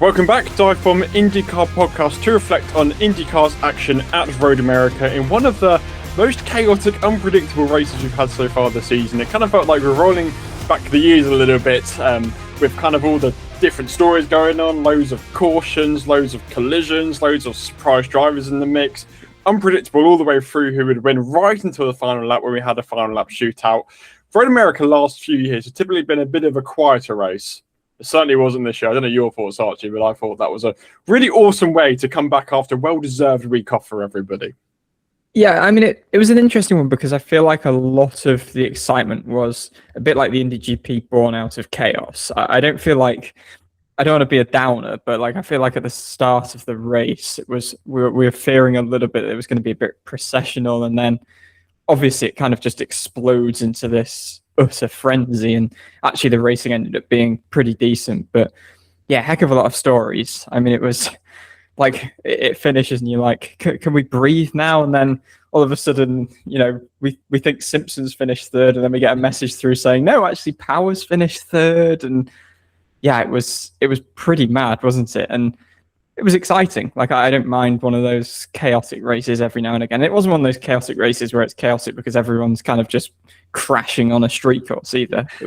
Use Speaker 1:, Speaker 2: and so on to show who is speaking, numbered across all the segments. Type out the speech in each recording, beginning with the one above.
Speaker 1: Welcome back, DIVEBOMB IndyCar podcast to reflect on IndyCar's action at Road America in one of the most chaotic, unpredictable races we've had so far this season. It kind of felt like we're rolling back the years a little bit with kind of all the different stories going on, loads of cautions, loads of collisions, loads of surprise drivers in the mix. Unpredictable all the way through who would win right until the final lap when we had a final lap shootout. Road America last few years has typically been a bit of a quieter race. It certainly wasn't this year. I don't know your thoughts, Archie, but I thought that was a really awesome way to come back after a well-deserved week off for everybody.
Speaker 2: Yeah, I mean, it was an interesting one because I feel like a lot of the excitement was a bit like the Indy GP born out of chaos. I don't feel like, I don't want to be a downer, but like I feel like at the start of the race, it was we were fearing a little bit that it was going to be a bit processional, and then obviously it kind of just explodes into this utter frenzy, and actually the racing ended up being pretty decent. But yeah, heck of a lot of stories. I mean, it was like it finishes and you're like, can we breathe now? And then all of a sudden, you know, we think Simpson's finished third, and then we get a message through saying no, actually Power's finished third. And yeah, it was pretty mad, wasn't it? And it was exciting. Like, I don't mind one of those chaotic races every now and again. It wasn't one of those chaotic races where it's chaotic because everyone's kind of just crashing on a street course either. It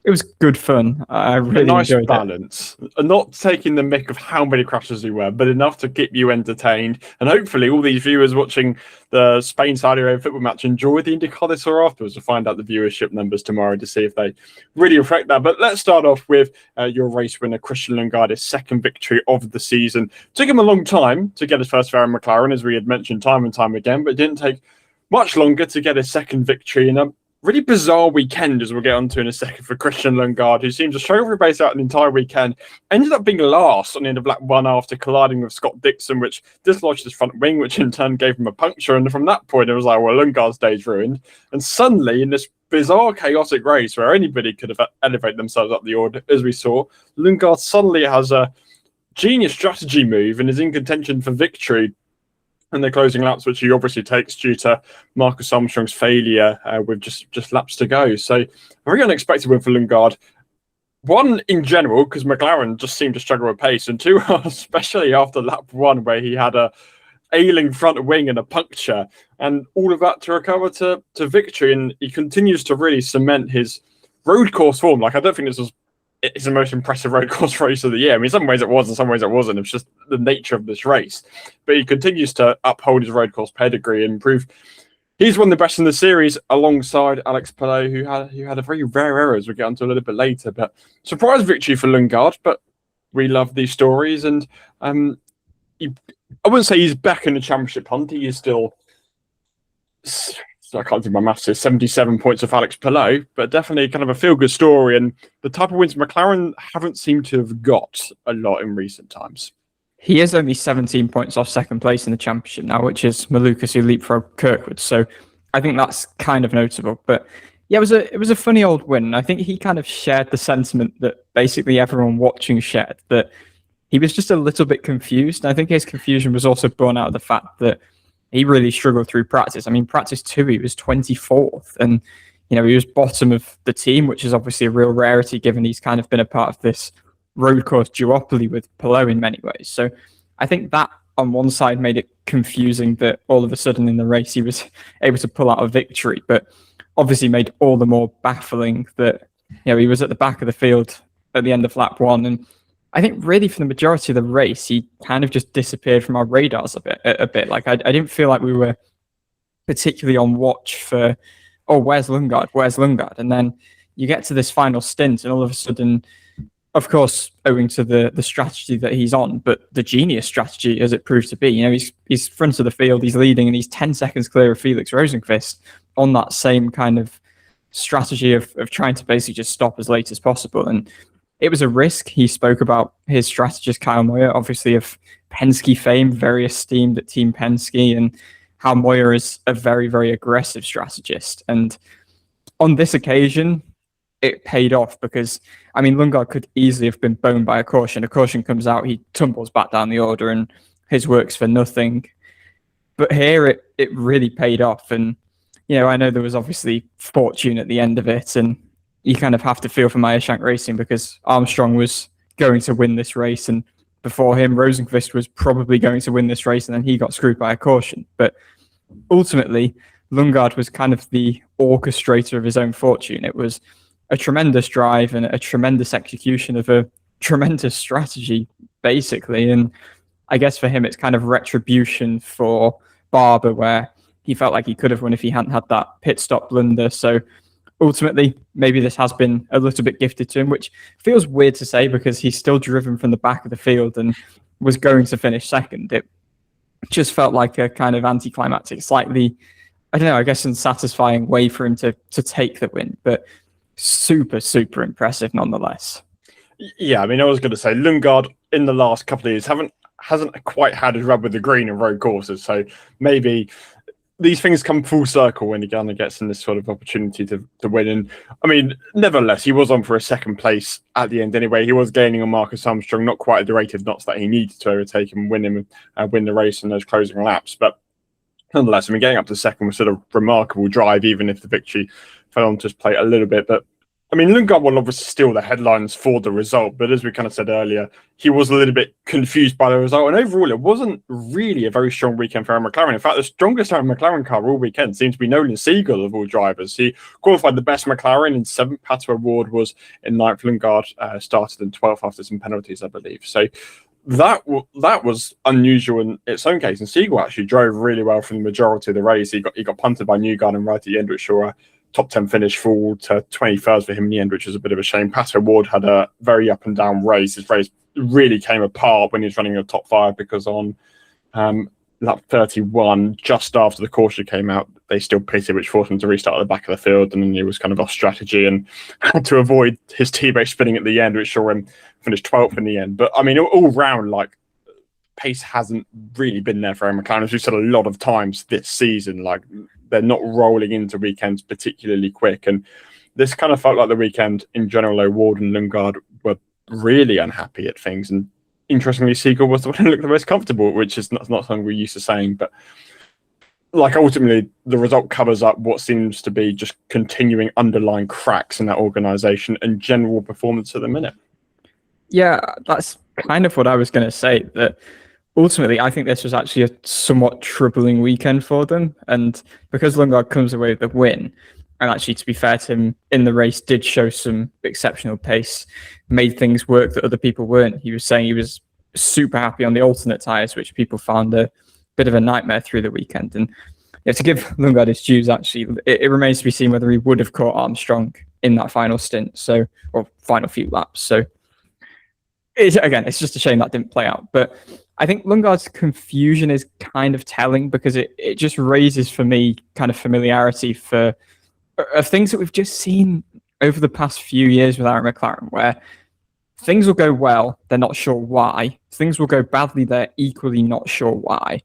Speaker 2: was good fun. I really enjoyed
Speaker 1: balance. Not taking the mick of how many crashes there were, but enough to keep you entertained. And hopefully all these viewers watching the Spain-Saudi Arabia football match enjoy the IndyCar this or afterwards. We'll find out the viewership numbers tomorrow to see if they really reflect that. But let's start off with your race winner, Christian Lundgaard, his second victory of the season. Took him a long time to get his first fair in McLaren, as we had mentioned time and time again, but it didn't take much longer to get his second victory in a really bizarre weekend, as we'll get onto in a second, for Christian Lundgaard, who seemed to struggle for base out an entire weekend. Ended up being last on the end of lap one after colliding with Scott Dixon, which dislodged his front wing, which in turn gave him a puncture. And from that point, it was like, well, Lundgaard's day's ruined. And suddenly, in this bizarre, chaotic race where anybody could have elevated themselves up the order, as we saw, Lundgaard suddenly has a genius strategy move and is in contention for victory in the closing laps, which he obviously takes due to Marcus Armstrong's failure with just laps to go. So a very unexpected win for Lundgaard. One, in general, because McLaren just seemed to struggle with pace, and two, especially after lap one, where he had a ailing front wing and a puncture, and all of that to recover to victory. And he continues to really cement his road course form. Like, I don't think this was it's the most impressive road course race of the year. I mean, in some ways it was, in some ways it wasn't. It's just the nature of this race. But he continues to uphold his road course pedigree and prove he's one of the best in the series alongside Alex Palou, who had a very rare error, as we'll get onto a little bit later. But surprise victory for Lundgaard, but we love these stories. And I wouldn't say he's back in the championship hunt. He is still, I can't do my maths here, 77 points of Alex Palou, but definitely kind of a feel-good story, and the type of wins McLaren haven't seemed to have got a lot in recent times.
Speaker 2: He is only 17 points off second place in the championship now, which is Malukas, who leapfrogged Kirkwood. So I think that's kind of notable. But yeah, it was a funny old win. I think he kind of shared the sentiment that basically everyone watching shared, that he was just a little bit confused. And I think his confusion was also born out of the fact that he really struggled through practice. I mean, practice 2, he was 24th, and you know, he was bottom of the team, which is obviously a real rarity given he's kind of been a part of this road course duopoly with Palou in many ways. So I think that on one side made it confusing that all of a sudden in the race he was able to pull out a victory, but obviously made all the more baffling that, you know, he was at the back of the field at the end of lap 1, and I think really for the majority of the race, he kind of just disappeared from our radars a bit. Like, I didn't feel like we were particularly on watch for, oh, where's Lundgaard? And then you get to this final stint, and all of a sudden, of course, owing to the strategy that he's on, but the genius strategy as it proves to be, you know, he's front of the field, he's leading, and he's 10 seconds clear of Felix Rosenqvist on that same kind of strategy of trying to basically just stop as late as possible. And it was a risk. He spoke about his strategist, Kyle Moyer, obviously of Penske fame, very esteemed at Team Penske, and how Moyer is a very, very aggressive strategist. And on this occasion, it paid off because, I mean, Lundgaard could easily have been boned by a caution. A caution comes out, he tumbles back down the order, and his work's for nothing. But here, it really paid off. And, you know, I know there was obviously fortune at the end of it, and you kind of have to feel for Meyer Shank Racing because Armstrong was going to win this race, and before him, Rosenqvist was probably going to win this race, and then he got screwed by a caution. But ultimately, Lundgaard was kind of the orchestrator of his own fortune. It was a tremendous drive and a tremendous execution of a tremendous strategy, basically. And I guess for him, it's kind of retribution for Barber, where he felt like he could have won if he hadn't had that pit stop blunder. So ultimately, maybe this has been a little bit gifted to him, which feels weird to say because he's still driven from the back of the field and was going to finish second. It just felt like a kind of anticlimactic, slightly, I don't know, I guess unsatisfying way for him to take the win, but super, super impressive nonetheless.
Speaker 1: Yeah, I mean, I was going to say Lundgaard in the last couple of years hasn't quite had his rub with the green and road courses, so maybe these things come full circle when he kind of gets in this sort of opportunity to win. And I mean, nevertheless, he was on for a second place at the end anyway. He was gaining on Marcus Armstrong, not quite at the rate of knots that he needed to overtake him, win the race in those closing laps. But nonetheless, I mean, getting up to second was sort of remarkable drive, even if the victory fell onto his plate a little bit. But I mean, Lundgaard will obviously steal the headlines for the result, but as we kind of said earlier, he was a little bit confused by the result. And overall, it wasn't really a very strong weekend for McLaren. In fact, the strongest McLaren car all weekend seems to be Nolan Siegel of all drivers. He qualified the best McLaren in 7th. Pato O'Ward was in 9th. Lundgaard started in 12th after some penalties, I believe. So that was unusual in its own case. And Siegel actually drove really well for the majority of the race. He got punted by Newgarden right at the end, which saw a top 10 finish fall to 23rd for him in the end, which is a bit of a shame. Pato O'Ward had a very up and down race. His race really came apart when he was running a top 5 because on lap 31, just after the caution came out, they still pitted, which forced him to restart at the back of the field, and then he was kind of off strategy and had to avoid his teammate spinning at the end, which saw him finish 12th in the end. But I mean, all round, like, pace hasn't really been there for McLaren, as we've said a lot of times this season. Like, they're not rolling into weekends particularly quick, and this kind of felt like the weekend in general. O'Ward and Lundgaard were really unhappy at things, and interestingly, Siegel was the one who looked the most comfortable, which is not something we're used to saying. But like, ultimately, the result covers up what seems to be just continuing underlying cracks in that organisation and general performance at the minute.
Speaker 2: Yeah, that's kind of what I was going to say, that ultimately, I think this was actually a somewhat troubling weekend for them. And because Lundgaard comes away with the win, and actually, to be fair to him, in the race did show some exceptional pace, made things work that other people weren't. He was saying he was super happy on the alternate tyres, which people found a bit of a nightmare through the weekend. And to give Lundgaard his dues, actually, it remains to be seen whether he would have caught Armstrong in that final stint, or final few laps. So, it's just a shame that didn't play out. But I think Lundgaard's confusion is kind of telling, because it just raises for me kind of familiarity of things that we've just seen over the past few years with Aaron McLaren, where things will go well, they're not sure why. Things will go badly, they're equally not sure why.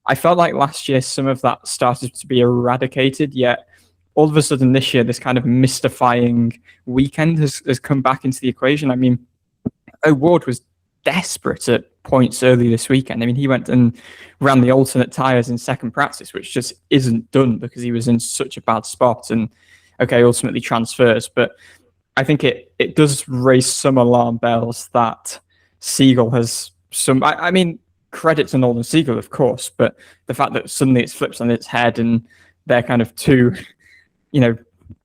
Speaker 2: I felt like last year some of that started to be eradicated, yet all of a sudden this year, this kind of mystifying weekend has come back into the equation. I mean, O'Ward was desperate at points early this weekend. I mean, he went and ran the alternate tyres in second practice, which just isn't done because he was in such a bad spot, and ultimately transfers. But I think it does raise some alarm bells that Siegel has some, I mean, credit to Nolan Siegel, of course, but the fact that suddenly it flips on its head and they're kind of two,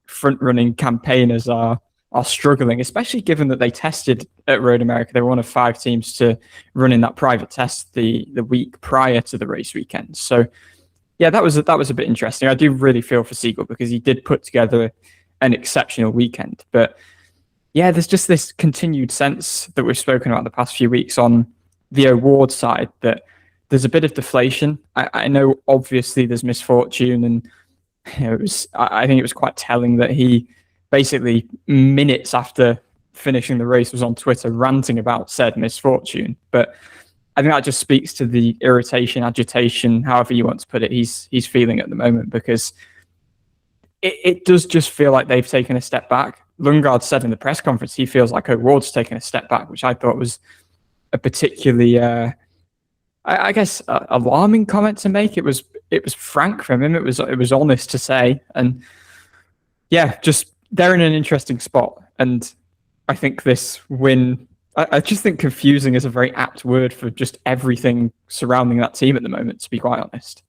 Speaker 2: front-running campaigners are struggling, especially given that they tested at Road America. They were one of 5 teams to run in that private test the week prior to the race weekend. So, yeah, that was a bit interesting. I do really feel for Siegel because he did put together an exceptional weekend. But yeah, there's just this continued sense that we've spoken about the past few weeks on the award side that there's a bit of deflation. I know obviously there's misfortune, and I think it was quite telling that he basically minutes after finishing the race was on Twitter ranting about said misfortune. But I think that just speaks to the irritation, agitation, however you want to put it, he's feeling at the moment, because it does just feel like they've taken a step back. Lundgaard said in the press conference he feels like O'Ward's taken a step back, which I thought was a particularly, alarming comment to make. It was frank from him. It was honest to say, and yeah, just they're in an interesting spot. And I think this win I just think confusing is a very apt word for just everything surrounding that team at the moment, to be quite honest.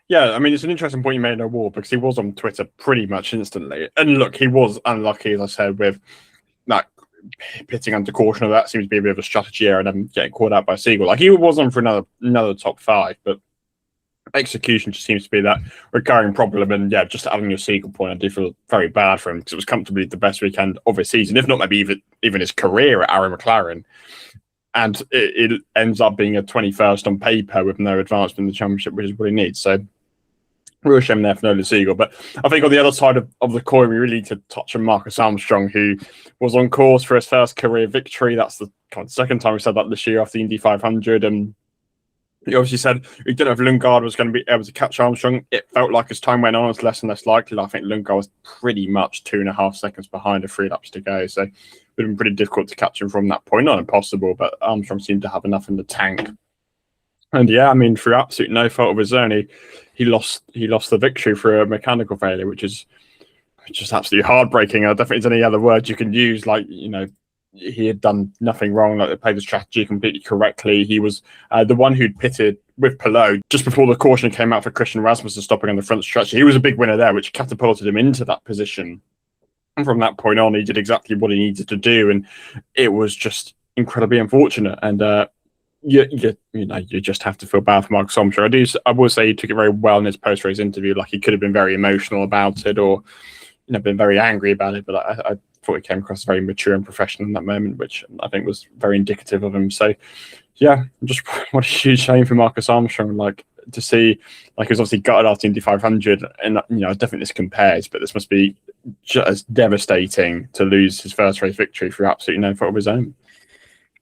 Speaker 1: Yeah, I mean, it's an interesting point you made in award because he was on Twitter pretty much instantly. And look, he was unlucky, as I said, with that pitting under caution. That seems to be a bit of a strategy error and then getting caught out by Siegel. Like, he was on for another top five, but execution just seems to be that recurring problem. And yeah, just adding your Siegel point, I do feel very bad for him because it was comfortably the best weekend of his season, if not maybe even his career at Aaron McLaren. And it ends up being a 21st on paper with no advancement in the championship, which is what he needs. So, real shame there for Nolan Siegel. But I think on the other side of the coin, we really need to touch on Marcus Armstrong, who was on course for his first career victory. That's the second time we said that this year after the Indy 500. And he obviously said he didn't know if Lundgaard was going to be able to catch Armstrong. It felt like as time went on, it's less and less likely. I think Lundgaard was pretty much 2.5 seconds behind with 3 laps to go. So it would have been pretty difficult to catch him from that point. Not impossible, but Armstrong seemed to have enough in the tank. And yeah, I mean, through absolute no fault of his own, he lost the victory for a mechanical failure, which is just absolutely heartbreaking. I don't think there's any other words you can use. Like, you know, he had done nothing wrong. Like, they played the strategy completely correctly. He was the one who'd pitted with Pelot just before the caution came out for Christian Rasmussen stopping on the front stretch. He was a big winner there, which catapulted him into that position. And from that point on, he did exactly what he needed to do, and it was just incredibly unfortunate. And you just have to feel bad for Marcus Armstrong. I will say he took it very well in his post-race interview. Like, he could have been very emotional about it, or been very angry about it. But I thought he came across very mature and professional in that moment, which I think was very indicative of him. So, yeah, just what a huge shame for Marcus Armstrong. Like, to see, like, he was obviously gutted after Indy 500, and I don't think this compares, but this must be just devastating to lose his first race victory for absolutely no fault of his own.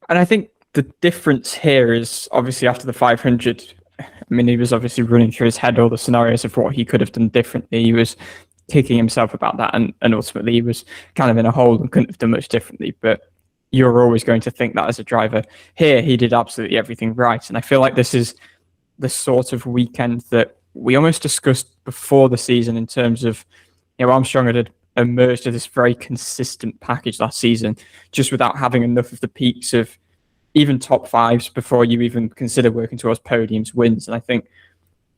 Speaker 2: And I think the difference here is obviously after the 500, I mean, he was obviously running through his head all the scenarios of what he could have done differently. He was kicking himself about that, and ultimately he was kind of in a hole and couldn't have done much differently. But you're always going to think that as a driver. Here, he did absolutely everything right. And I feel like this is the sort of weekend that we almost discussed before the season in terms of, Armstrong had emerged as this very consistent package last season, just without having enough of the peaks of even top fives before you even consider working towards podiums, wins. And I think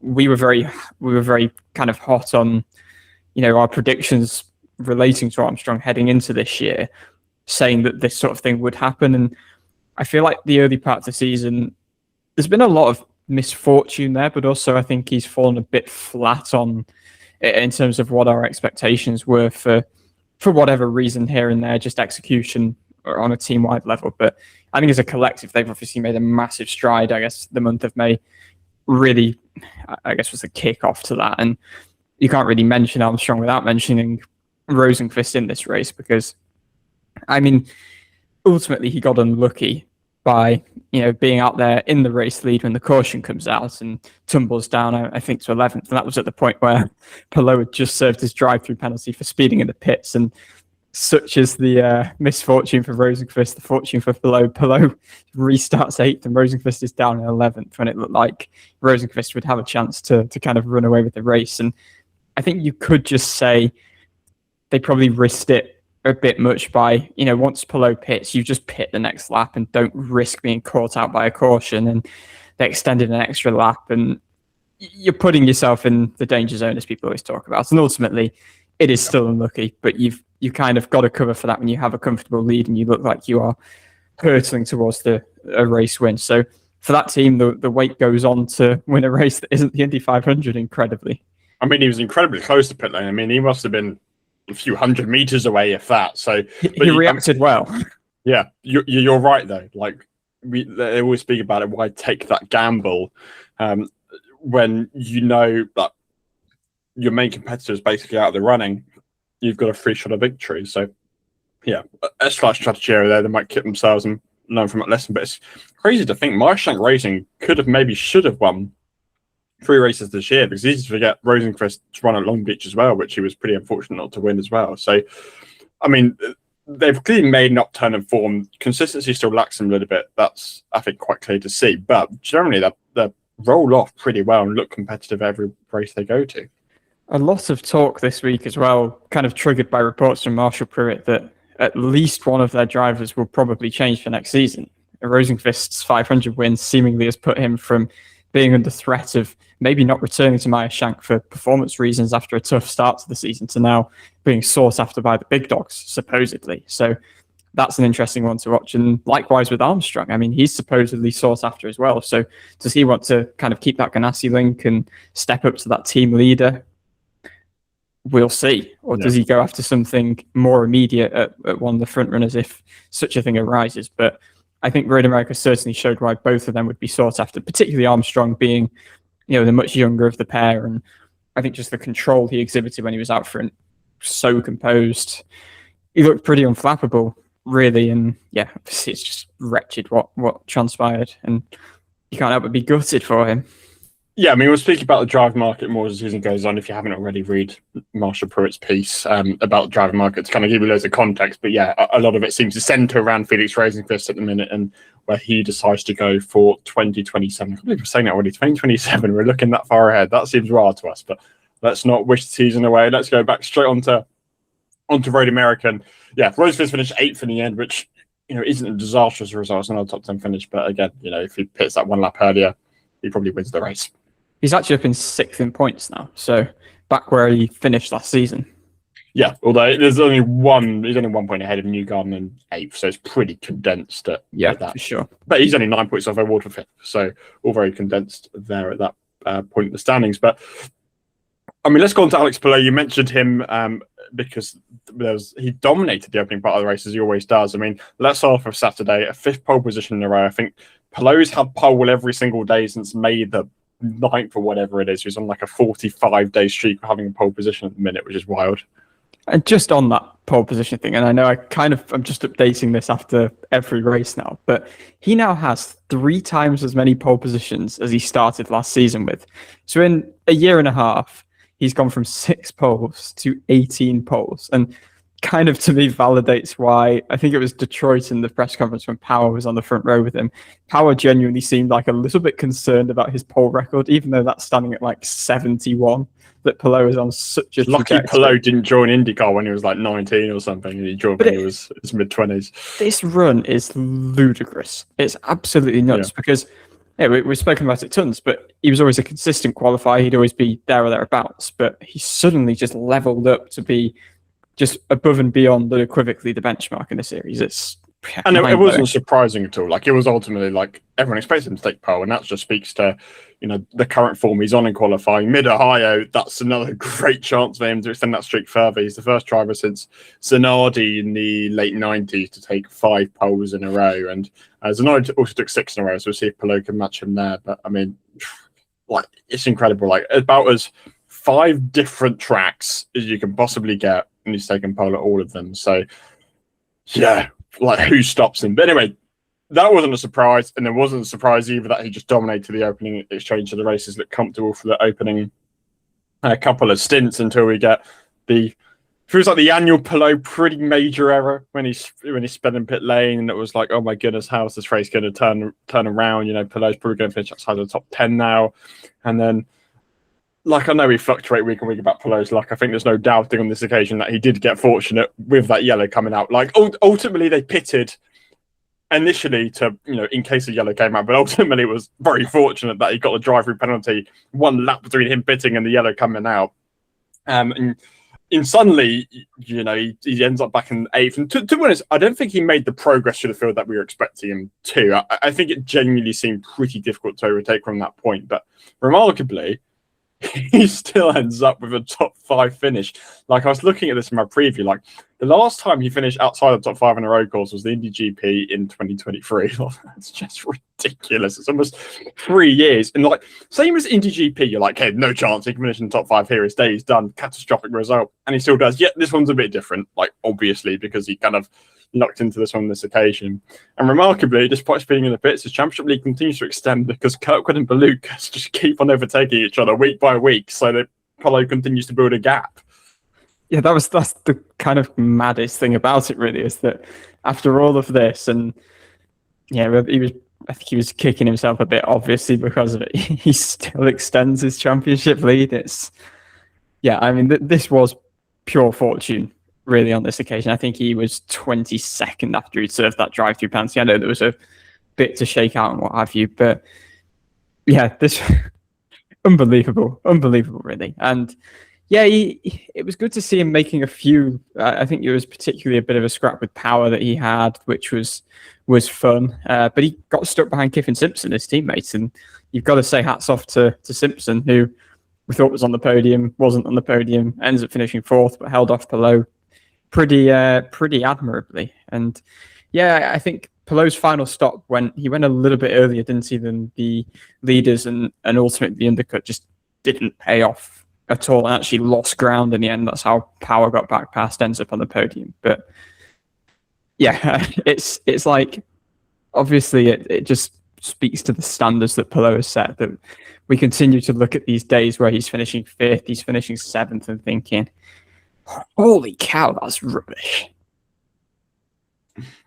Speaker 2: we were very kind of hot on, our predictions relating to Armstrong heading into this year, saying that this sort of thing would happen. And I feel like the early part of the season, there's been a lot of misfortune there, but also I think he's fallen a bit flat on in terms of what our expectations were for whatever reason here and there, just execution or on a team-wide level. But I think as a collective, they've obviously made a massive stride. I guess the month of May really, was the kick-off to that. And you can't really mention Armstrong without mentioning Rosenqvist in this race, because, I mean, ultimately he got unlucky by, being out there in the race lead when the caution comes out and tumbles down, I think, to 11th. And that was at the point where Pelot had just served his drive-through penalty for speeding in the pits. And such is the misfortune for Rosenqvist, the fortune for Pelot. Pelot restarts 8th and Rosenqvist is down in 11th when it looked like Rosenqvist would have a chance to kind of run away with the race. And I think you could just say they probably risked it a bit much by, once Pelot pits, you just pit the next lap and don't risk being caught out by a caution. And they extended an extra lap, and you're putting yourself in the danger zone, as people always talk about. And ultimately, it is still unlucky, but you kind of got to cover for that when you have a comfortable lead and you look like you are hurtling towards a race win. So for that team, the weight goes on to win a race that isn't the Indy 500, incredibly.
Speaker 1: I mean, he was incredibly close to pit lane. I mean, he must have been a few hundred meters away, if that. So
Speaker 2: he reacted well.
Speaker 1: Yeah, you're right though. Like, they always speak about it. Why take that gamble when you know that your main competitor is basically out of the running? You've got a free shot of victory. So yeah, a slight strategy area there. They might kick themselves and learn from that lesson. But it's crazy to think Marchand Racing should have won 3 races this year, because it's easy to forget Rosenqvist run at Long Beach as well, which he was pretty unfortunate not to win as well. So, I mean, they've clearly made an upturn in form. Consistency still lacks them a little bit. That's, I think, quite clear to see. But generally, they roll off pretty well and look competitive every race they go to.
Speaker 2: A lot of talk this week as well, kind of triggered by reports from Marshall Pruitt that at least one of their drivers will probably change for next season. Rosenqvist's 500 win seemingly has put him from being under threat of maybe not returning to Meyer Shank for performance reasons after a tough start to the season to now being sought after by the big dogs, supposedly. So that's an interesting one to watch. And likewise with Armstrong. I mean, he's supposedly sought after as well. So does he want to kind of keep that Ganassi link and step up to that team leader? We'll see. Or does he go after something more immediate at one of the front runners if such a thing arises? But I think Road America certainly showed why both of them would be sought after, particularly Armstrong being, the much younger of the pair. And I think just the control he exhibited when he was out front, so composed. He looked pretty unflappable, really. And yeah, obviously it's just wretched what transpired. And you can't help but be gutted for him.
Speaker 1: Yeah, I mean, we'll speak about the drive market more as the season goes on. If you haven't already, read Marshall Pruitt's piece about the driving market to kind of give you loads of context. But yeah, a lot of it seems to centre around Felix Rosenqvist at the minute and where he decides to go for 2027. I can't believe we're saying that already. 2027, we're looking that far ahead. That seems wild to us, but let's not wish the season away. Let's go back straight onto Road America. And yeah, Rosenqvist finished 8th in the end, which isn't a disastrous result. It's not a top 10 finish, but again, if he pits that one lap earlier, he probably wins the race.
Speaker 2: He's actually up in 6th in points now, so back where he finished last season.
Speaker 1: Yeah, although there's only he's only 1 point ahead of Newgarden in 8th, so it's pretty condensed at that.
Speaker 2: For sure.
Speaker 1: But he's only 9 points off Award for 5th, so all very condensed there at that point in the standings. But I mean, let's go on to Alex Palou. You mentioned him because he dominated the opening part of the race as he always does. I mean, let's start off with Saturday, a 5th pole position in a row. I think Palou's had pole every single day since May the 9th or whatever it is. He's on like a 45-day streak of having a pole position at the minute, which is wild.
Speaker 2: And just on that pole position thing, and I know I'm just updating this after every race now, but he now has 3 times as many pole positions as he started last season with. So in a year and a half, he's gone from 6 poles to 18 poles. And kind of to me validates why I think it was Detroit in the press conference when Power was on the front row with him. Power genuinely seemed like a little bit concerned about his pole record, even though that's standing at like 71, that Palou is on such a
Speaker 1: lucky Palou didn't join IndyCar when he was like 19 or something, and he joined when he was his mid-20s.
Speaker 2: This run is ludicrous. It's absolutely nuts because we've spoken about it tons, but he was always a consistent qualifier. He'd always be there or thereabouts, but he suddenly just leveled up to be just above and beyond unequivocally the benchmark in the series. And
Speaker 1: it wasn't surprising at all. Like, it was ultimately like everyone expects him to take pole, and that just speaks to the current form he's on in qualifying. Mid-Ohio, that's another great chance for him to extend that streak further. He's the first driver since Zanardi in the late 90s to take 5 poles in a row, and Zanardi also took 6 in a row, so we'll see if Palou can match him there. But I mean, like, it's incredible. Like, about as 5 different tracks as you can possibly get, and he's taken pole at all of them. So yeah, like, who stops him? But anyway, that wasn't a surprise, and there wasn't a surprise either that he just dominated the opening exchange. So the races look comfortable for the opening couple of stints until we get feels like the annual Palou pretty major error when he sped in pit lane, and it was like, oh my goodness, how is this race going to turn around? Palou's probably going to finish outside the top 10 now, and then. Like, I know we fluctuate week on week about Palou's luck. I think there's no doubting on this occasion that he did get fortunate with that yellow coming out. Like, ultimately, they pitted initially to, in case the yellow came out, but ultimately it was very fortunate that he got the drive-through penalty 1 lap between him pitting and the yellow coming out. And suddenly, he ends up back in 8th. And to be honest, I don't think he made the progress to the field that we were expecting him to. I think it genuinely seemed pretty difficult to overtake from that point. But remarkably, he still ends up with a top 5 finish. Like, I was looking at this in my preview, like, the last time he finished outside of the top 5 in a road course was the Indy GP in 2023. It's just ridiculous. It's almost 3 years. And like, same as Indy GP, you're like, hey, no chance he can finish in the top 5 here. His day is done. Catastrophic result. And he still does. Yet this one's a bit different, like, obviously, because he kind of locked into this on this occasion. And remarkably, despite speeding in the pits, his championship lead continues to extend because Kirkwood and Belucas just keep on overtaking each other week by week, so that Palou continues to build a gap.
Speaker 2: Yeah, that's the kind of maddest thing about it, really, is that after all of this, and I think he was kicking himself a bit, obviously, because of it. He still extends his championship lead. This was pure fortune really on this occasion. I think he was 22nd after he'd served that drive-through penalty. I know there was a bit to shake out and what have you, but yeah, this unbelievable, really. And yeah, it was good to see him making a few. I think it was particularly a bit of a scrap with power that he had, which was fun. But he got stuck behind Kiffin Simpson, his teammates, and you've got to say hats off to Simpson, who we thought was on the podium, wasn't on the podium, ends up finishing fourth, but held off Palou pretty admirably. And yeah, I think Palou's final stop he went a little bit earlier, didn't he, than the leaders, and ultimately the undercut just didn't pay off at all and actually lost ground in the end. That's how Power got back past, ends up on the podium. But yeah, it's like, obviously it just speaks to the standards that Palou has set, that we continue to look at these days where he's finishing fifth, he's finishing seventh, and thinking, holy cow, that's rubbish.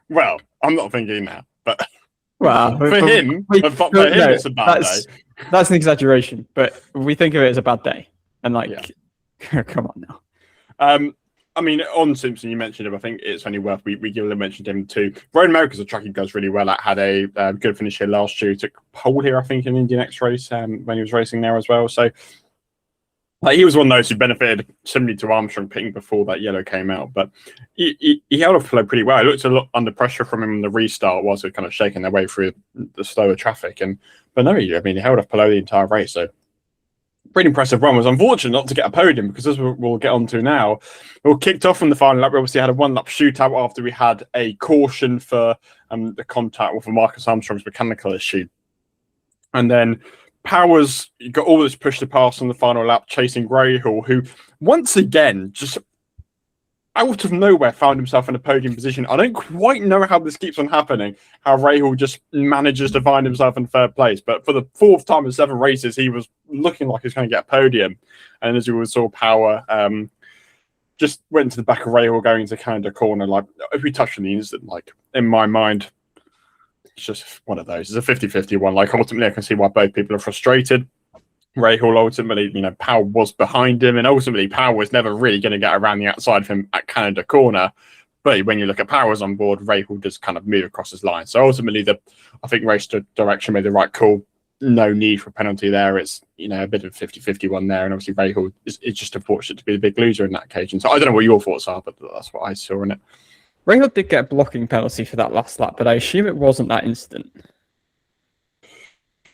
Speaker 1: Well, I'm not thinking that, but
Speaker 2: well,
Speaker 1: for him, it's a bad day.
Speaker 2: That's an exaggeration, but we think of it as a bad day. And like, come on now.
Speaker 1: I mean, on Simpson, you mentioned him. I think it's only worth we give a mention to him too. Road America's a track he does really well at. Had a good finish here last year. Took pole here, I think, in the Indian X race when he was racing there as well. So he was one of those who benefited similarly to Armstrong pitting before that yellow came out. But he held off Palou pretty well. It looked a lot under pressure from him in the restart whilst they're kind of shaking their way through the slower traffic. But no, he held off Palou the entire race. So pretty impressive run. Was unfortunate not to get a podium, because as we'll get on to now, we were kicked off from the final lap. We obviously had a one-lap shootout after we had a caution for the contact with Marcus Armstrong's mechanical issue. And then Powers got all this push to pass on the final lap, chasing Rahal, who once again just out of nowhere found himself in a podium position. I don't quite know how this keeps on happening, how Rahal just manages to find himself in third place. But for the fourth time in 7 races, he was looking like he was going to get a podium. And as you saw, Power just went to the back of Rahal going into Canada corner. Like, if we touched on the incident, like, in my mind, it's just one of those. It's a 50-50 one. Like, ultimately, I can see why both people are frustrated. Rahal ultimately, Power was behind him, and ultimately Power was never really going to get around the outside of him at Canada corner. But when you look at Power's on board, Rahal does kind of move across his line. So ultimately, I think race direction made the right call. No need for a penalty there. It's a bit of a 50-50 one there, and obviously Rahal is just unfortunate to be the big loser in that occasion. So I don't know what your thoughts are, but that's what I saw in it.
Speaker 2: Rahal did get a blocking penalty for that last lap, but I assume it wasn't that incident.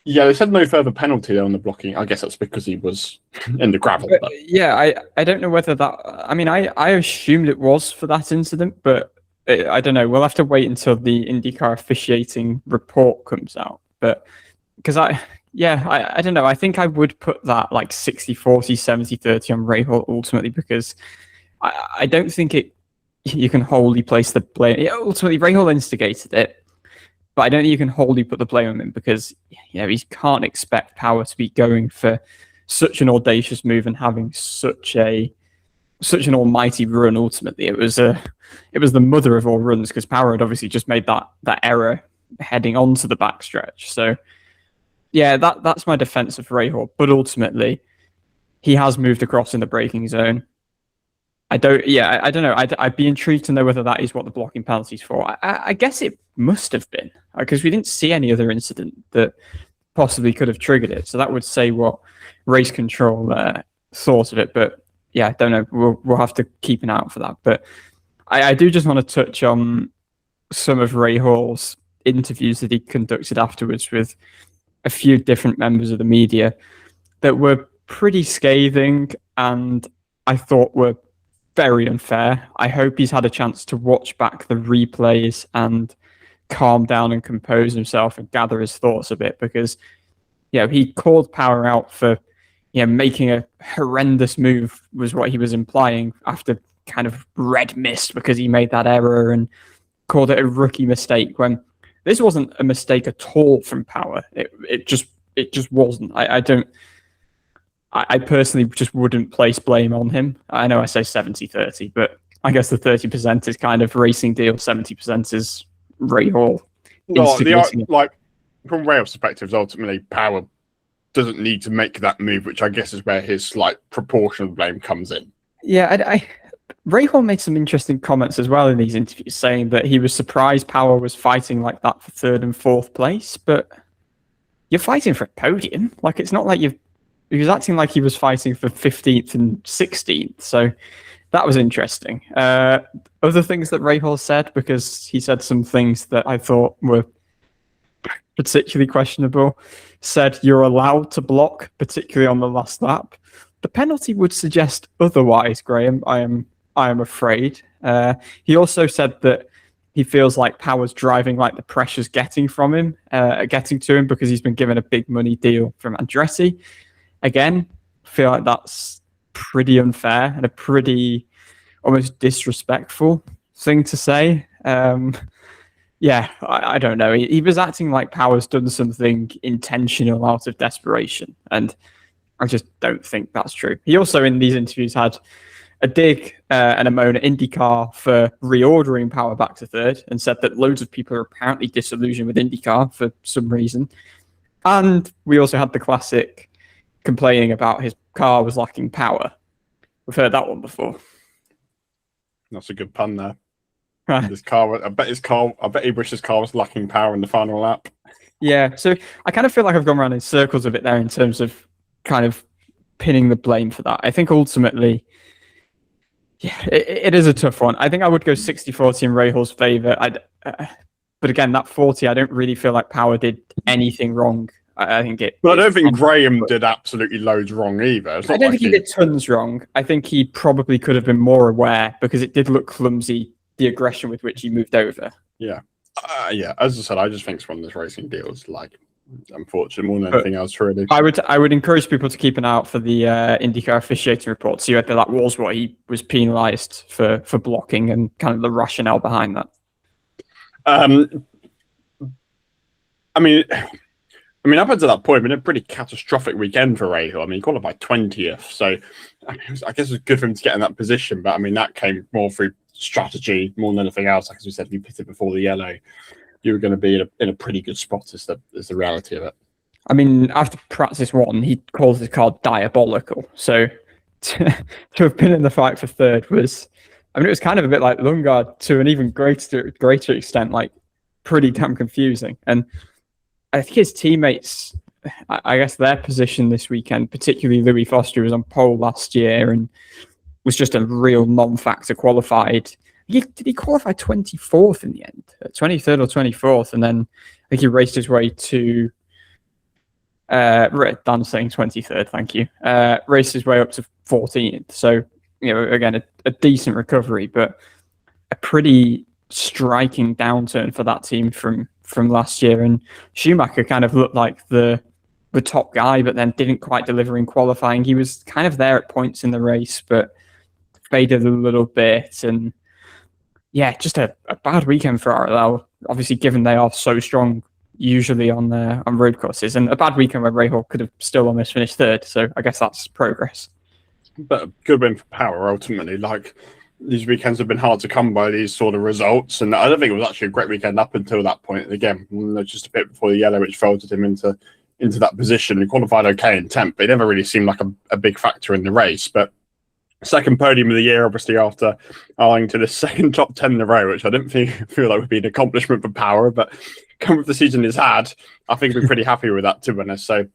Speaker 1: Yeah, they said no further penalty on the blocking. I guess that's because he was in the gravel. But
Speaker 2: yeah, I don't know whether that... I mean, I assumed it was for that incident, but I don't know. We'll have to wait until the IndyCar officiating report comes out. But because I don't know. I think I would put that like 60-40, 70-30 on Rahal ultimately, because I don't think you can wholly place the blame. Yeah, ultimately, Rahal instigated it. But I don't think you can wholly put the blame on him, because he can't expect Power to be going for such an audacious move and having such an almighty run. Ultimately, it was the mother of all runs, because Power had obviously just made that error heading onto the backstretch. So yeah, that's my defense of Rahal. But ultimately, he has moved across in the braking zone. I don't know. I'd be intrigued to know whether that is what the blocking penalty is for. I guess it must have been, because we didn't see any other incident that possibly could have triggered it. So that would say what race control thought of it. But yeah, I don't know. We'll have to keep an eye out for that. But I do just want to touch on some of Rahal's interviews that he conducted afterwards with a few different members of the media that were pretty scathing, and I thought were very unfair. I hope he's had a chance to watch back the replays and calm down and compose himself and gather his thoughts a bit, because he called Power out for making a horrendous move, was what he was implying, after kind of red mist because he made that error, and called it a rookie mistake, when this wasn't a mistake at all from Power. It just wasn't. I personally just wouldn't place blame on him. I know I say 70-30, but I guess the 30% is kind of racing deal, 70% is Rahal.
Speaker 1: No, from Rahal's perspective, ultimately Power doesn't need to make that move, which I guess is where his proportion of blame comes in.
Speaker 2: Yeah, Rahal made some interesting comments as well in these interviews, saying that he was surprised Power was fighting like that for third and fourth place, but you're fighting for a podium. Like, it's not like he was acting like he was fighting for 15th and 16th. So that was interesting. Other things that Rahal said, because he said some things that I thought were particularly questionable, said you're allowed to block, particularly on the last lap. The penalty would suggest otherwise, Graham. I am afraid. He also said that he feels like Power's driving like the pressure's getting to him because he's been given a big money deal from Andretti. Again, I feel like that's pretty unfair and a pretty almost disrespectful thing to say. Yeah, I don't know. He was acting like Power's done something intentional out of desperation, and I just don't think that's true. He also, in these interviews, had a dig and a moan at IndyCar for reordering Power back to third, and said that loads of people are apparently disillusioned with IndyCar for some reason. And we also had the classic complaining about his car was lacking power. We've heard that one before.
Speaker 1: That's a good pun there. His car, I bet he wished his car was lacking power in the final lap.
Speaker 2: Yeah, so I kind of feel like I've gone around in circles a bit there in terms of kind of pinning the blame for that. I think ultimately, yeah, it is a tough one. I think I would go 60-40 in Rahal's favour. But again, that 40, I don't really feel like Power did anything wrong. I think it.
Speaker 1: Well, I don't think Graham did absolutely loads wrong either.
Speaker 2: I don't think he did tons wrong. I think he probably could have been more aware because it did look clumsy, the aggression with which he moved over.
Speaker 1: Yeah. Yeah. As I said, I just think it's one of those racing deals, like, unfortunate more than anything else, really.
Speaker 2: I would encourage people to keep an eye out for the IndyCar officiating report, see whether that was what he was penalised for blocking and kind of the rationale behind that.
Speaker 1: I mean, up until that point, it's been a pretty catastrophic weekend for Rahal. I mean, he qualified 20th, so I guess it was good for him to get in that position. But I mean, that came more through strategy more than anything else. Like as we said, if you pitted before the yellow, you were going to be in a pretty good spot. Is the reality of it.
Speaker 2: I mean, after practice one, he calls his car diabolical. So to have been in the fight for third was, I mean, it was kind of a bit like Lundgaard to an even greater extent, like pretty damn confusing. And I think his teammates, I guess their position this weekend, particularly Louis Foster, who was on pole last year and was just a real non-factor qualified. Did he qualify 24th in the end? 23rd or 24th? And then I think he raced his way to... Dan's saying 23rd, thank you. Raced his way up to 14th. So, you know, again, a decent recovery, but a pretty striking downturn for that team from last year. And Schumacher kind of looked like the top guy, but then didn't quite deliver in qualifying. He was kind of there at points in the race, but faded a little bit. And yeah, just a bad weekend for RLL, obviously, given they are so strong usually on road courses, and a bad weekend where Rahal could have still almost finished third. So I guess that's progress.
Speaker 1: But a good win for Power ultimately. Like, these weekends have been hard to come by, these sort of results, and I don't think it was actually a great weekend up until that point. Again, just a bit before the yellow, which folded him into that position. He qualified okay in 10th, but he never really seemed like a big factor in the race. But second podium of the year, obviously, after owing to the second top 10 in a row, which I didn't feel like would be an accomplishment for Power, but come with the season he's had, I think we're pretty happy with that, to be honest. So,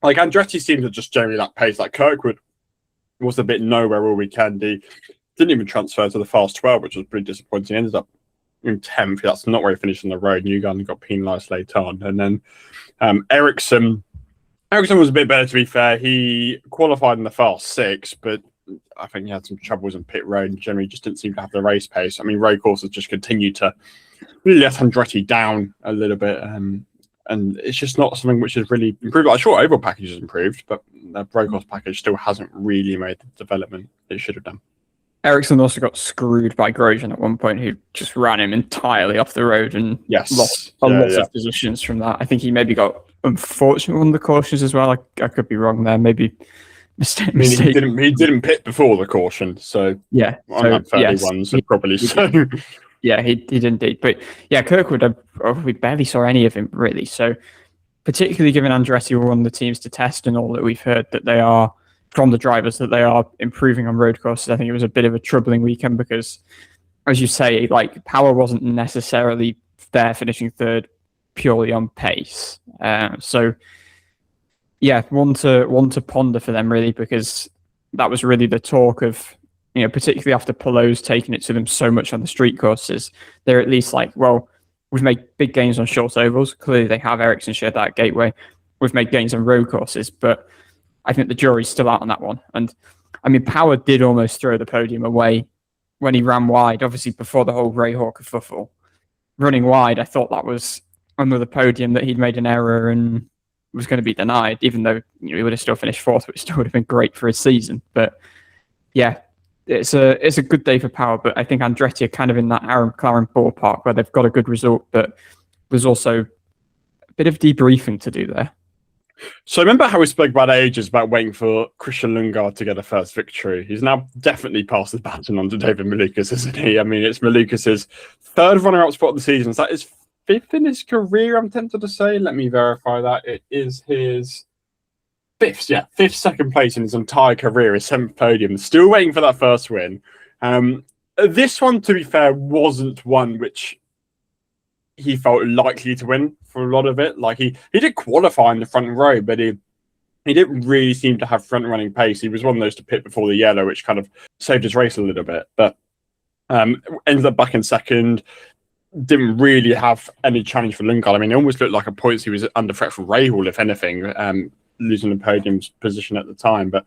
Speaker 1: like, Andretti seemed to just generally that pace. Like, Kirkwood was a bit nowhere all weekend. He didn't even transfer to the Fast 12, which was pretty disappointing. He ended up in 10th. That's not where he finished on the road. Newgarden got penalised later on. And then Ericsson was a bit better, to be fair. He qualified in the Fast 6, but I think he had some troubles in pit road and generally just didn't seem to have the race pace. I mean, road courses just continued to really let Andretti down a little bit. And it's just not something which has really improved. Like, sure, overall package has improved, but the road course package still hasn't really made the development it should have done.
Speaker 2: Ericsson also got screwed by Grosjean at one point, who just ran him entirely off the road and lost a lot of positions from that. I think he maybe got unfortunate on the cautions as well. I could be wrong there. Maybe mistake.
Speaker 1: He didn't pit before the caution, so
Speaker 2: yeah,
Speaker 1: on that 31, so probably so.
Speaker 2: Yeah, he did indeed. But yeah, Kirkwood, we barely saw any of him really. So particularly given Andretti were one of the teams to test and all that we've heard that they are from the drivers that they are improving on road courses. I think it was a bit of a troubling weekend because, as you say, like Power wasn't necessarily there finishing third purely on pace. So yeah, one to ponder for them really, because that was really the talk of, particularly after Pelot's taking it to them so much on the street courses. They're at least like, well, we've made big gains on short ovals. Clearly they have. Ericsson shared that at Gateway. We've made gains on road courses, but I think the jury's still out on that one. And I mean, Power did almost throw the podium away when he ran wide, obviously before the whole Ray Hawker kerfuffle. Running wide, I thought that was another podium that he'd made an error and was going to be denied, even though he would have still finished fourth, which still would have been great for his season. But yeah, it's a good day for Power, but I think Andretti are kind of in that Aaron McLaren ballpark where they've got a good result, but there's also a bit of debriefing to do there.
Speaker 1: So remember how we spoke about ages about waiting for Christian Lundgaard to get a first victory? He's now definitely passed the baton on to David Malukas, isn't he? I mean, it's Malukas' third runner-up spot of the season. Is that his fifth in his career, I'm tempted to say? Let me verify that. It is his fifth second place in his entire career, his 7th podium. Still waiting for that first win. This one, to be fair, wasn't one which he felt likely to win for a lot of it. Like he did qualify in the front row, but he didn't really seem to have front running pace. He was one of those to pit before the yellow, which kind of saved his race a little bit, but ended up back in second. Didn't really have any challenge for Lundgaard. I mean, it almost looked like a points he was under threat for Rahal, if anything, losing the podium's position at the time. But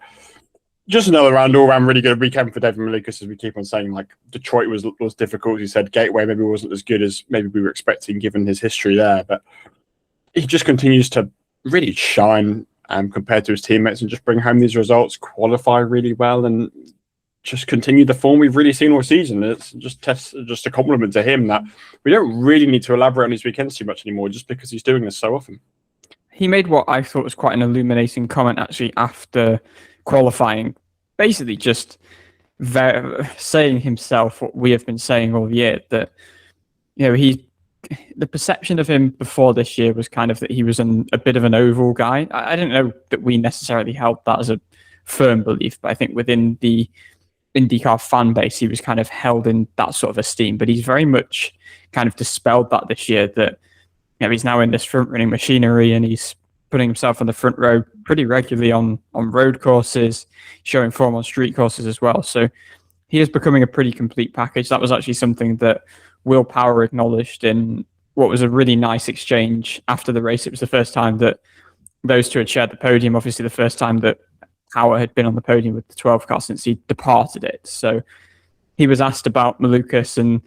Speaker 1: just another all-round really good weekend for David Malukas, as we keep on saying. Like Detroit was difficult. He said Gateway maybe wasn't as good as maybe we were expecting, given his history there. But he just continues to really shine compared to his teammates and just bring home these results, qualify really well, and just continue the form we've really seen all season. It's just a compliment to him that we don't really need to elaborate on his weekends too much anymore, just because he's doing this so often.
Speaker 2: He made what I thought was quite an illuminating comment actually after qualifying, basically just saying himself what we have been saying all year, that the perception of him before this year was kind of that he was a bit of an oval guy. I didn't know that we necessarily held that as a firm belief, but I think within the IndyCar fan base, he was kind of held in that sort of esteem. But he's very much kind of dispelled that this year, that he's now in this front running machinery and he's putting himself on the front row pretty regularly on road courses, showing form on street courses as well. So he is becoming a pretty complete package. That was actually something that Will Power acknowledged in what was a really nice exchange after the race. It was the first time that those two had shared the podium. Obviously, the first time that Power had been on the podium with the 12 car since he departed it. So he was asked about Malukas and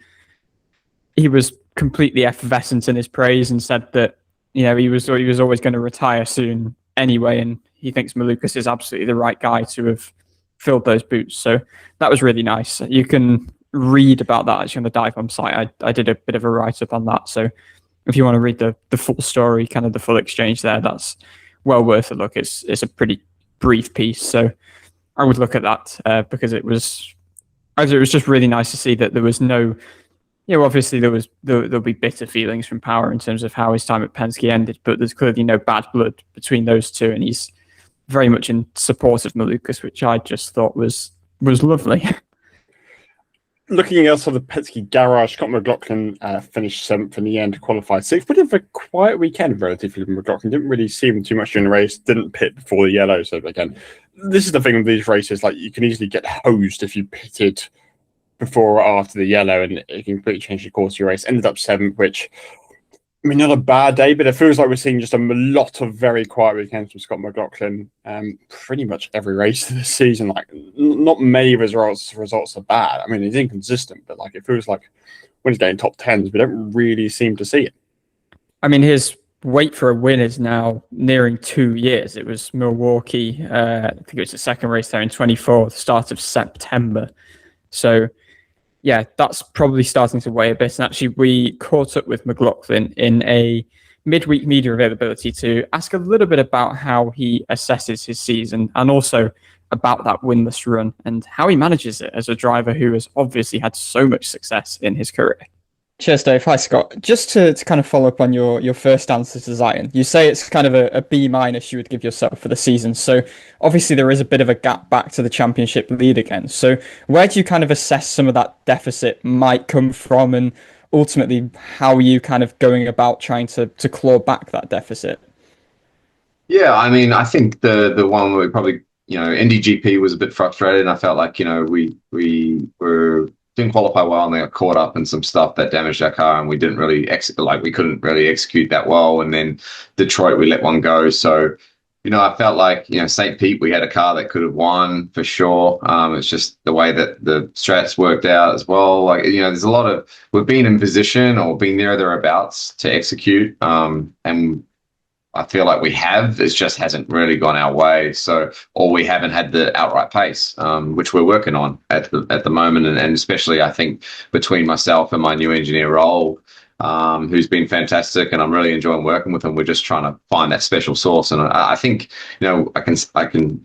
Speaker 2: he was completely effervescent in his praise and said that he was always going to retire soon anyway, and he thinks Malukas is absolutely the right guy to have filled those boots. So that was really nice. You can read about that actually on the DIVEBOMB site. I did a bit of a write-up on that, so if you want to read the full story, kind of the full exchange there, that's well worth a look. It's a pretty brief piece, so I would look at that because it was just really nice to see that there was no, obviously there'll be bitter feelings from Power in terms of how his time at Penske ended, but there's clearly no bad blood between those two, and he's very much in support of Malukas, which I just thought was lovely.
Speaker 1: Looking else on the Penske garage, Scott McLaughlin finished 7th in the end, qualified 6th. Bit of a quiet weekend, relatively, for McLaughlin. Didn't really see him too much during the race. Didn't pit before the yellow. So, again, this is the thing with these races. Like, you can easily get hosed if you pitted before or after the yellow, and it can completely change the course of your race. Ended up 7th, which, I mean, not a bad day, but it feels like we're seeing just a lot of very quiet weekends from Scott McLaughlin. Pretty much every race this season. Like, not many of his results are bad. I mean, he's inconsistent, but like it feels like when he's getting top 10s, we don't really seem to see it.
Speaker 2: I mean, his wait for a win is now nearing 2 years. It was Milwaukee. I think it was the second race there in 24, the start of September. So, yeah, that's probably starting to weigh a bit. And actually, we caught up with McLaughlin in a midweek media availability to ask a little bit about how he assesses his season and also about that winless run and how he manages it as a driver who has obviously had so much success in his career. Cheers, Dave. Hi, Scott. Just to kind of follow up on your first answer to Zion, you say it's kind of a B minus you would give yourself for the season. So obviously there is a bit of a gap back to the championship lead again. So where do you kind of assess some of that deficit might come from, and ultimately how are you kind of going about trying to claw back that deficit?
Speaker 3: Yeah, I mean, I think the one where we probably, Indy GP was a bit frustrated, and I felt like, we were didn't qualify well, and they got caught up in some stuff that damaged our car, and we didn't really we couldn't really execute that well. And then Detroit, we let one go. So, I felt like, St. Pete, we had a car that could have won for sure. It's just the way that the strats worked out as well. Like, there's a lot of, we've been in position or been there or thereabouts to execute. And I feel like we have. It just hasn't really gone our way. So, or we haven't had the outright pace, which we're working on at the moment, and especially I think between myself and my new engineer role, who's been fantastic, and I'm really enjoying working with him. We're just trying to find that special sauce, and I think I can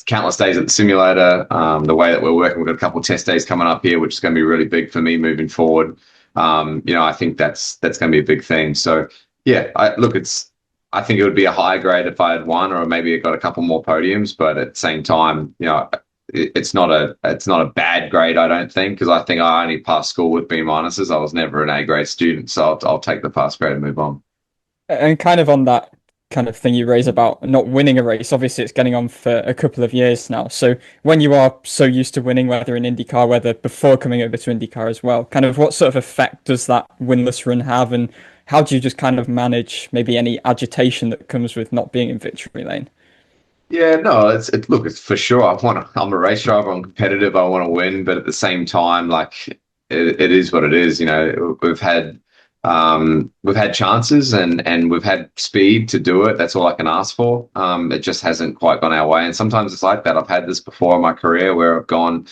Speaker 3: countless days at the simulator. The way that we're working, we've got a couple of test days coming up here, which is going to be really big for me moving forward. I think that's going to be a big thing. So. Yeah, I think it would be a high grade if I had won, or maybe it got a couple more podiums. But at the same time, it's not a bad grade, I don't think, because I think I only passed school with B minuses. I was never an A grade student, so I'll take the pass grade and move on.
Speaker 2: And kind of on that kind of thing you raise about not winning a race, obviously it's getting on for a couple of years now. So when you are so used to winning, whether in IndyCar, whether before coming over to IndyCar as well, kind of what sort of effect does that winless run have, and how do you just kind of manage maybe any agitation that comes with not being in victory lane?
Speaker 3: Yeah, no, it's for sure. I'm a race driver. I'm competitive. I want to win, but at the same time, like it is what it is. We've had chances, and we've had speed to do it. That's all I can ask for. It just hasn't quite gone our way, and sometimes it's like that. I've had this before in my career where I've gone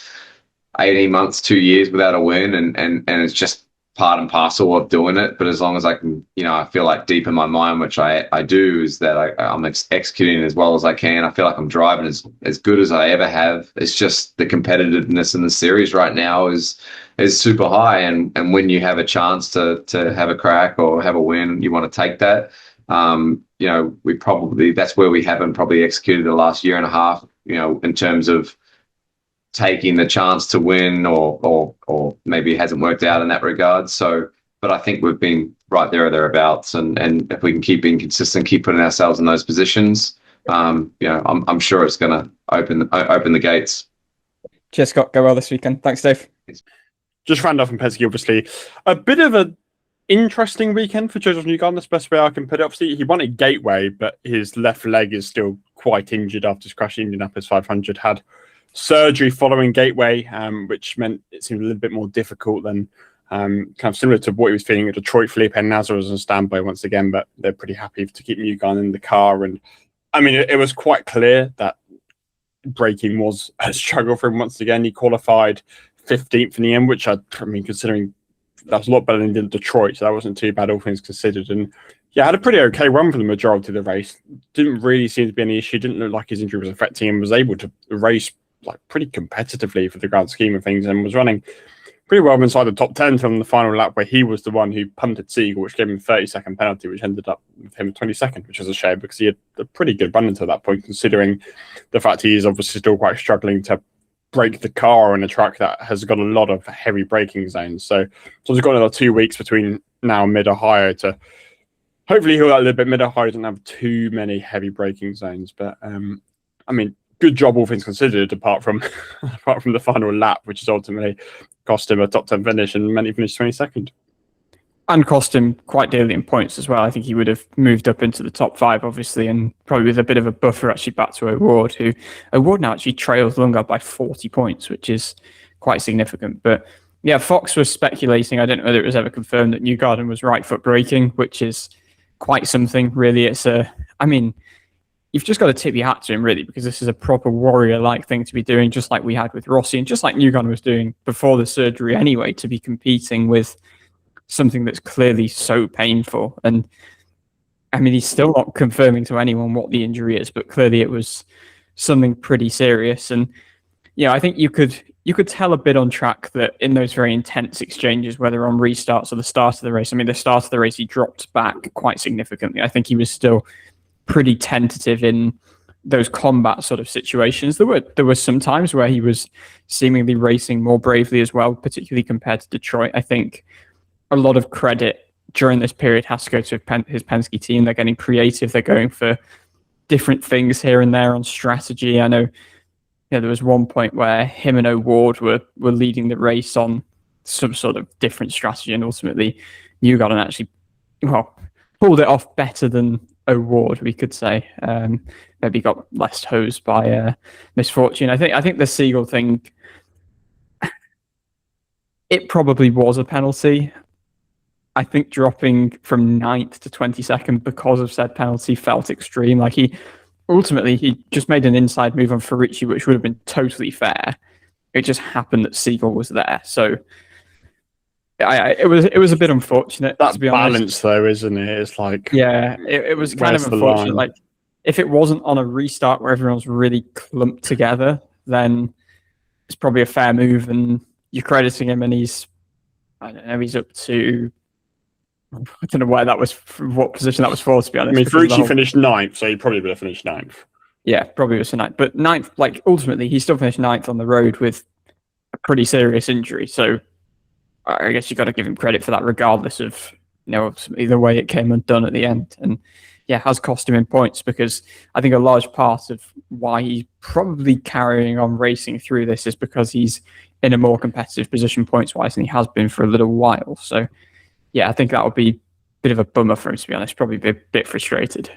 Speaker 3: 18 months, 2 years without a win, and it's just part and parcel of doing it. But as long as I can, I feel like deep in my mind, which I do, is that I'm executing as well as I can. I feel like I'm driving as good as I ever have. It's just the competitiveness in the series right now is super high. And when you have a chance to have a crack or have a win, you want to take that. That's where we haven't probably executed the last year and a half, in terms of taking the chance to win, or maybe it hasn't worked out in that regard. So, but I think we've been right there or thereabouts, and if we can keep being consistent, keep putting ourselves in those positions, I'm sure it's going to open the gates.
Speaker 2: Cheers, Scott. Go well this weekend. Thanks, Dave.
Speaker 1: Just round off in Penske, obviously a bit of an interesting weekend for Joseph Newgarden. That's the best way I can put it. Obviously, he won at Gateway, but his left leg is still quite injured after his crash in Indianapolis 500. Had surgery following Gateway, which meant it seemed a little bit more difficult than kind of similar to what he was feeling at Detroit. Felipe Nasr was on standby once again, but they're pretty happy to keep Newgarden in the car. And I mean, it was quite clear that braking was a struggle for him once again. He qualified 15th in the end, which I mean, considering that was a lot better than he did at Detroit, so that wasn't too bad, all things considered. And yeah, had a pretty okay run for the majority of the race. Didn't really seem to be any issue. Didn't look like his injury was affecting him. Was able to race like pretty competitively for the grand scheme of things, and was running pretty well inside the top 10 from the final lap, where he was the one who punted Siegel, which gave him a 30-second penalty, which ended up with him 22nd, which was a shame because he had a pretty good run until that point, considering the fact he is obviously still quite struggling to break the car on a track that has got a lot of heavy braking zones. So we've got another 2 weeks between now and Mid-Ohio to hopefully heal that a little bit. Mid-Ohio doesn't have too many heavy braking zones, but I mean, good job, all things considered, apart from the final lap, which has ultimately cost him a top 10 finish, and meant he finished 22nd.
Speaker 2: And cost him quite dearly in points as well. I think he would have moved up into the top 5, obviously, and probably with a bit of a buffer actually back to O'Ward, who O'Ward now actually trails Lundgaard by 40 points, which is quite significant. But yeah, Fox was speculating, I don't know whether it was ever confirmed, that Newgarden was right foot braking, which is quite something, really. You've just got to tip your hat to him, really, because this is a proper warrior-like thing to be doing, just like we had with Rossi, and just like Newgarden was doing before the surgery anyway, to be competing with something that's clearly so painful. And I mean, he's still not confirming to anyone what the injury is, but clearly it was something pretty serious. And I think you could tell a bit on track that in those very intense exchanges, whether on restarts or the start of the race. I mean, the start of the race he dropped back quite significantly. I think he was still pretty tentative in those combat sort of situations. There were some times where he was seemingly racing more bravely as well, particularly compared to Detroit. I think a lot of credit during this period has to go to his Penske team. They're getting creative. They're going for different things here and there on strategy. I know there was one point where him and O'Ward were leading the race on some sort of different strategy, and ultimately Newgarden actually, pulled it off better than O'Ward, we could say. Maybe got less hosed by misfortune. I think the Siegel thing, it probably was a penalty. I think dropping from 9th to 22nd because of said penalty felt extreme. Like he just made an inside move on Ferrucci, which would have been totally fair. It just happened that Siegel was there, so it was a bit unfortunate.
Speaker 1: That's
Speaker 2: to be
Speaker 1: balance,
Speaker 2: honest.
Speaker 1: though, isn't it? It's like
Speaker 2: it was kind of unfortunate. Like if it wasn't on a restart where everyone's really clumped together, then it's probably a fair move, and you're crediting him, and he's up to. I don't know where that was, what position that was for, to be honest.
Speaker 1: I mean, Ferrucci finished 9th, so he probably would have finished 9th.
Speaker 2: Yeah, probably was 9th. But 9th, like, ultimately, he still finished 9th on the road with a pretty serious injury. So I guess you've got to give him credit for that, regardless of, ultimately the way it came undone at the end. And yeah, has cost him in points, because I think a large part of why he's probably carrying on racing through this is because he's in a more competitive position points-wise than he has been for a little while. So yeah, I think that would be a bit of a bummer for him, to be honest. Probably be a bit frustrated.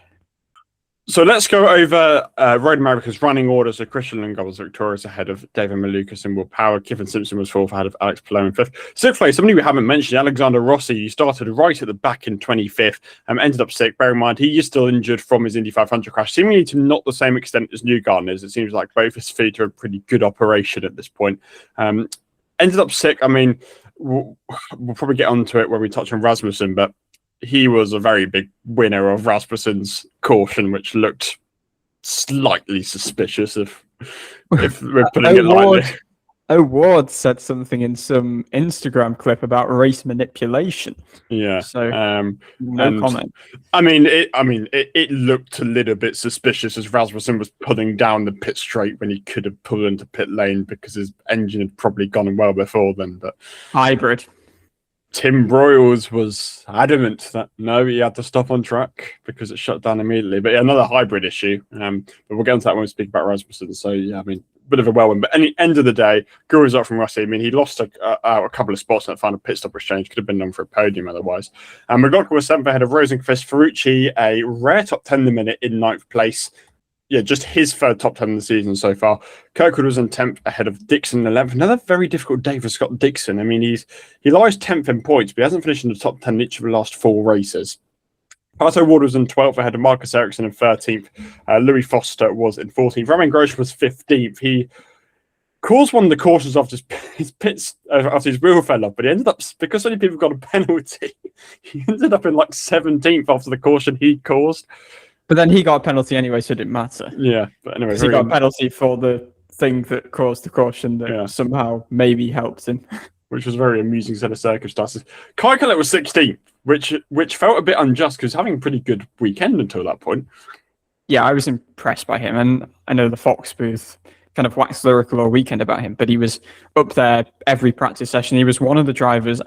Speaker 1: So let's go over Road America's running orders. So Christian Lundgaard was victorious ahead of David Malukas in Will Power. Kevin Simpson was 4th ahead of Alex Palou in 5th. 6th place, somebody we haven't mentioned, Alexander Rossi. He started right at the back in 25th, ended up 6th. Bear in mind, he is still injured from his Indy 500 crash, seemingly to not the same extent as Newgarden is. It seems like both his feet are in pretty good operation at this point. Ended up 6th. I mean, we'll probably get onto it when we touch on Rasmussen, but he was a very big winner of Rasmussen's caution, which looked slightly suspicious if we're putting it lightly.
Speaker 2: O'Ward said something in some Instagram clip about race manipulation.
Speaker 1: Yeah.
Speaker 2: So no comment.
Speaker 1: I mean, it looked a little bit suspicious as Rasmussen was pulling down the pit straight when he could have pulled into pit lane because his engine had probably gone well before then. But
Speaker 2: hybrid.
Speaker 1: Tim Broyles was adamant that no, he had to stop on track because it shut down immediately. But yeah, another hybrid issue. But we'll get into that when we speak about Rasmussen. So yeah, I mean, bit of a whirlwind, but at the end of the day, good result from Rossi. I mean, he lost a couple of spots in that final pit stop exchange. Could have been done for a podium otherwise. McLaughlin was 7th ahead of Rosenqvist. Ferrucci, a rare top 10 in the minute in 9th place. Yeah, just his 3rd top 10 of the season so far. Kirkwood was in 10th ahead of Dixon in 11th. Another very difficult day for Scott Dixon. I mean, he lies 10th in points, but he hasn't finished in the top 10 in each of the last 4 races. Pato Ward was in 12th ahead of Marcus Ericsson in 13th. Louis Foster was in 14th. Romain Grosjean was 15th. He caused one of the cautions after his pits after his wheel fell off, but he ended up, because so many people got a penalty, he ended up in like 17th after the caution he caused.
Speaker 2: But then he got a penalty anyway, so it didn't matter.
Speaker 1: Yeah, but anyway,
Speaker 2: he got a penalty for the thing that caused the caution that somehow maybe helped him.
Speaker 1: Which was a very amusing set of circumstances. Kai Collett was 16th, which felt a bit unjust because having a pretty good weekend until that point.
Speaker 2: Yeah, I was impressed by him, and I know the Fox booth kind of waxed lyrical all weekend about him, but he was up there every practice session. He was one of the drivers.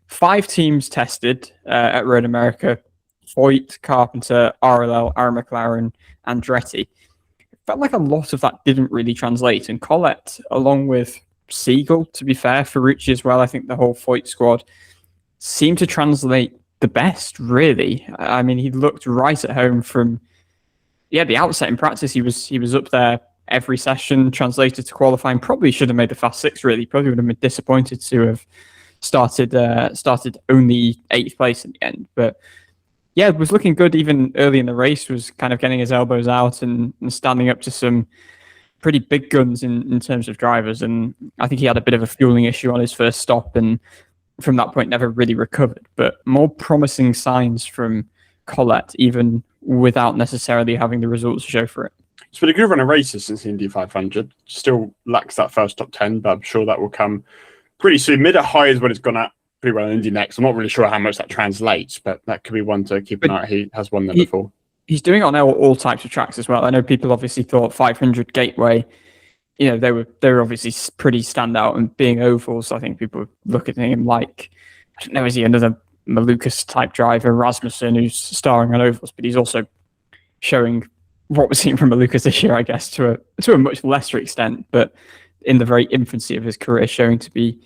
Speaker 2: 5 teams tested at Road America: Foyt, Carpenter, RLL, Aaron McLaren, Andretti. It felt like a lot of that didn't really translate, and Collett, along with Siegel, to be fair, Ferrucci as well, I think the whole Foyt squad seemed to translate the best, really. I mean, he looked right at home from the outset in practice. He was up there every session, translated to qualifying. Probably should have made the Fast 6, really. Probably would have been disappointed to have started only 8th place in the end. But yeah, it was looking good even early in the race, was kind of getting his elbows out and standing up to some pretty big guns in terms of drivers. And I think he had a bit of a fueling issue on his first stop, and from that point never really recovered. But more promising signs from Collett, even without necessarily having the results to show for it.
Speaker 1: It's been a good run of races since the Indy 500. Still lacks that first top 10, but I'm sure that will come pretty soon. Mid at high is when it's gone out pretty well in Indy next. I'm not really sure how much that translates, but that could be one to keep an eye on. He has won there before.
Speaker 2: He's doing it on all types of tracks as well. I know people obviously thought 500 Gateway, they were obviously pretty standout, and being ovals, I think people look at him like, I don't know, is he another Malukas type driver, Rasmussen, who's starring on ovals, but he's also showing what we're seeing from Malukas this year, I guess, to a much lesser extent, but in the very infancy of his career, showing to be,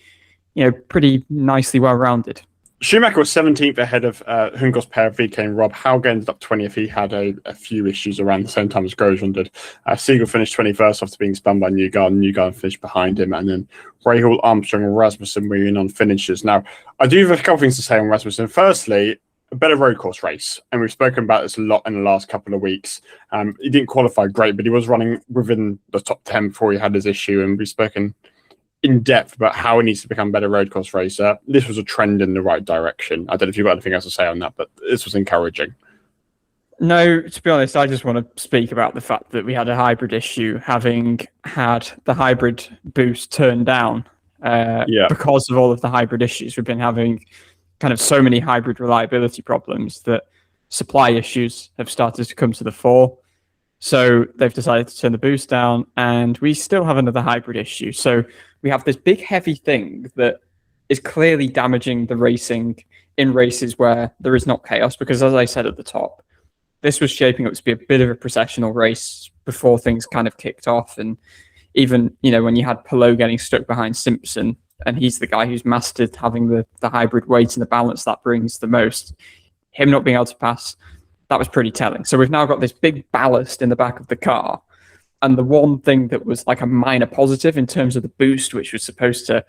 Speaker 2: pretty nicely well-rounded.
Speaker 1: Schumacher was 17th ahead of Hungaro's pair of VK and Rob. Hauger ended up 20th. He had a few issues around the same time as Grosjean did. Siegel finished 21st after being spun by Newgarden. Newgarden finished behind him. And then Rahal, Armstrong and Rasmussen were in on finishes. Now, I do have a couple things to say on Rasmussen. Firstly, a better road course race. And we've spoken about this a lot in the last couple of weeks. He didn't qualify great, but he was running within the top 10 before he had his issue. And we've spoken in depth about how he needs to become a better road course racer. This was a trend in the right direction. I don't know if you've got anything else to say on that, but this was encouraging.
Speaker 2: No, to be honest, I just want to speak about the fact that we had a hybrid issue, having had the hybrid boost turned down because of all of the hybrid issues. We've been having kind of so many hybrid reliability problems that supply issues have started to come to the fore. So they've decided to turn the boost down, and we still have another hybrid issue. So we have this big heavy thing that is clearly damaging the racing in races where there is not chaos, because as I said at the top, this was shaping up to be a bit of a processional race before things kind of kicked off. And even, when you had Palou getting stuck behind Simpson, and he's the guy who's mastered having the hybrid weight and the balance that brings the most, him not being able to pass, that was pretty telling. So we've now got this big ballast in the back of the car. And the one thing that was like a minor positive in terms of the boost, which was supposed to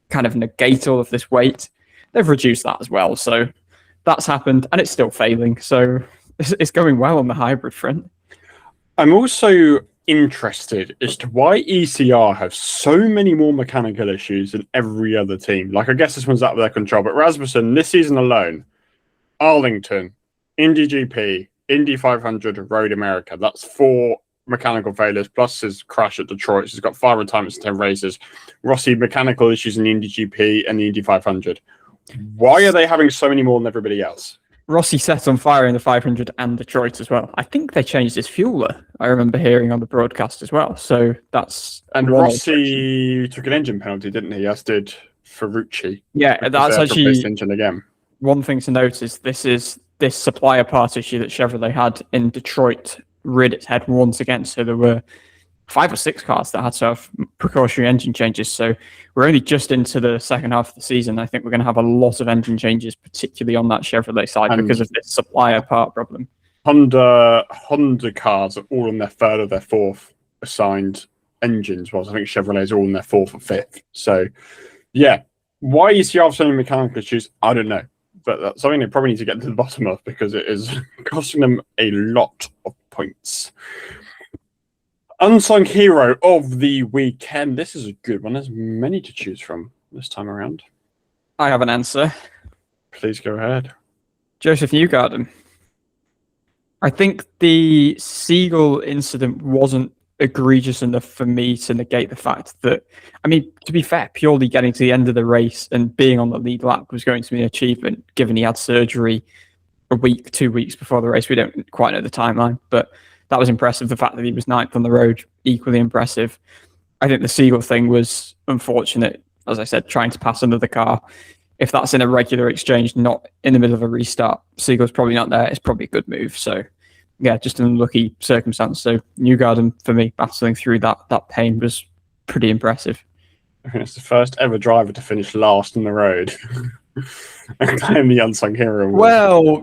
Speaker 2: kind of negate all of this weight, they've reduced that as well. So that's happened, and it's still failing. So it's going well on the hybrid front.
Speaker 1: I'm also interested as to why ECR have so many more mechanical issues than every other team. Like, I guess this one's out of their control, but Rasmussen, this season alone, Arlington, Indy GP, Indy 500, Road America. That's 4 mechanical failures, plus his crash at Detroit. He's got 5 retirements in 10 races. Rossi, mechanical issues in the Indy GP and the Indy 500. Why are they having so many more than everybody else?
Speaker 2: Rossi set on fire in the 500 and Detroit as well. I think they changed his fueler, I remember hearing on the broadcast as well. So that's...
Speaker 1: And Rossi took an engine penalty, didn't he? As did Ferrucci.
Speaker 2: Yeah, that's actually...
Speaker 1: engine again.
Speaker 2: One thing to note is this supplier part issue that Chevrolet had in Detroit reared its head once again. So there were 5 or 6 cars that had to have precautionary engine changes. So we're only just into the second half of the season. I think we're going to have a lot of engine changes, particularly on that Chevrolet side, because of this supplier part problem.
Speaker 1: Honda cars are all on their 3rd or their 4th assigned engines, whilst I think Chevrolet's all on their 4th or 5th. So, yeah. Why ECR have so many mechanical issues? I don't know. But that's something they probably need to get to the bottom of, because it is costing them a lot of points. Unsung hero of the weekend. This is a good one. There's many to choose from this time around.
Speaker 2: I have an answer.
Speaker 1: Please go ahead.
Speaker 2: Joseph Newgarden. I think the Siegel incident wasn't egregious enough for me to negate the fact that, to be fair, purely getting to the end of the race and being on the lead lap was going to be an achievement, given he had surgery a week, 2 weeks before the race. We don't quite know the timeline, but that was impressive. The fact that he was 9th on the road, equally impressive. I think the Siegel thing was unfortunate, as I said, trying to pass another car. If that's in a regular exchange, not in the middle of a restart, Siegel's probably not there. It's probably a good move. So, yeah, just an unlucky circumstance. So Newgarden, for me, battling through that pain was pretty impressive.
Speaker 1: It's the first ever driver to finish last on the road. And claim the unsung hero.
Speaker 2: Well,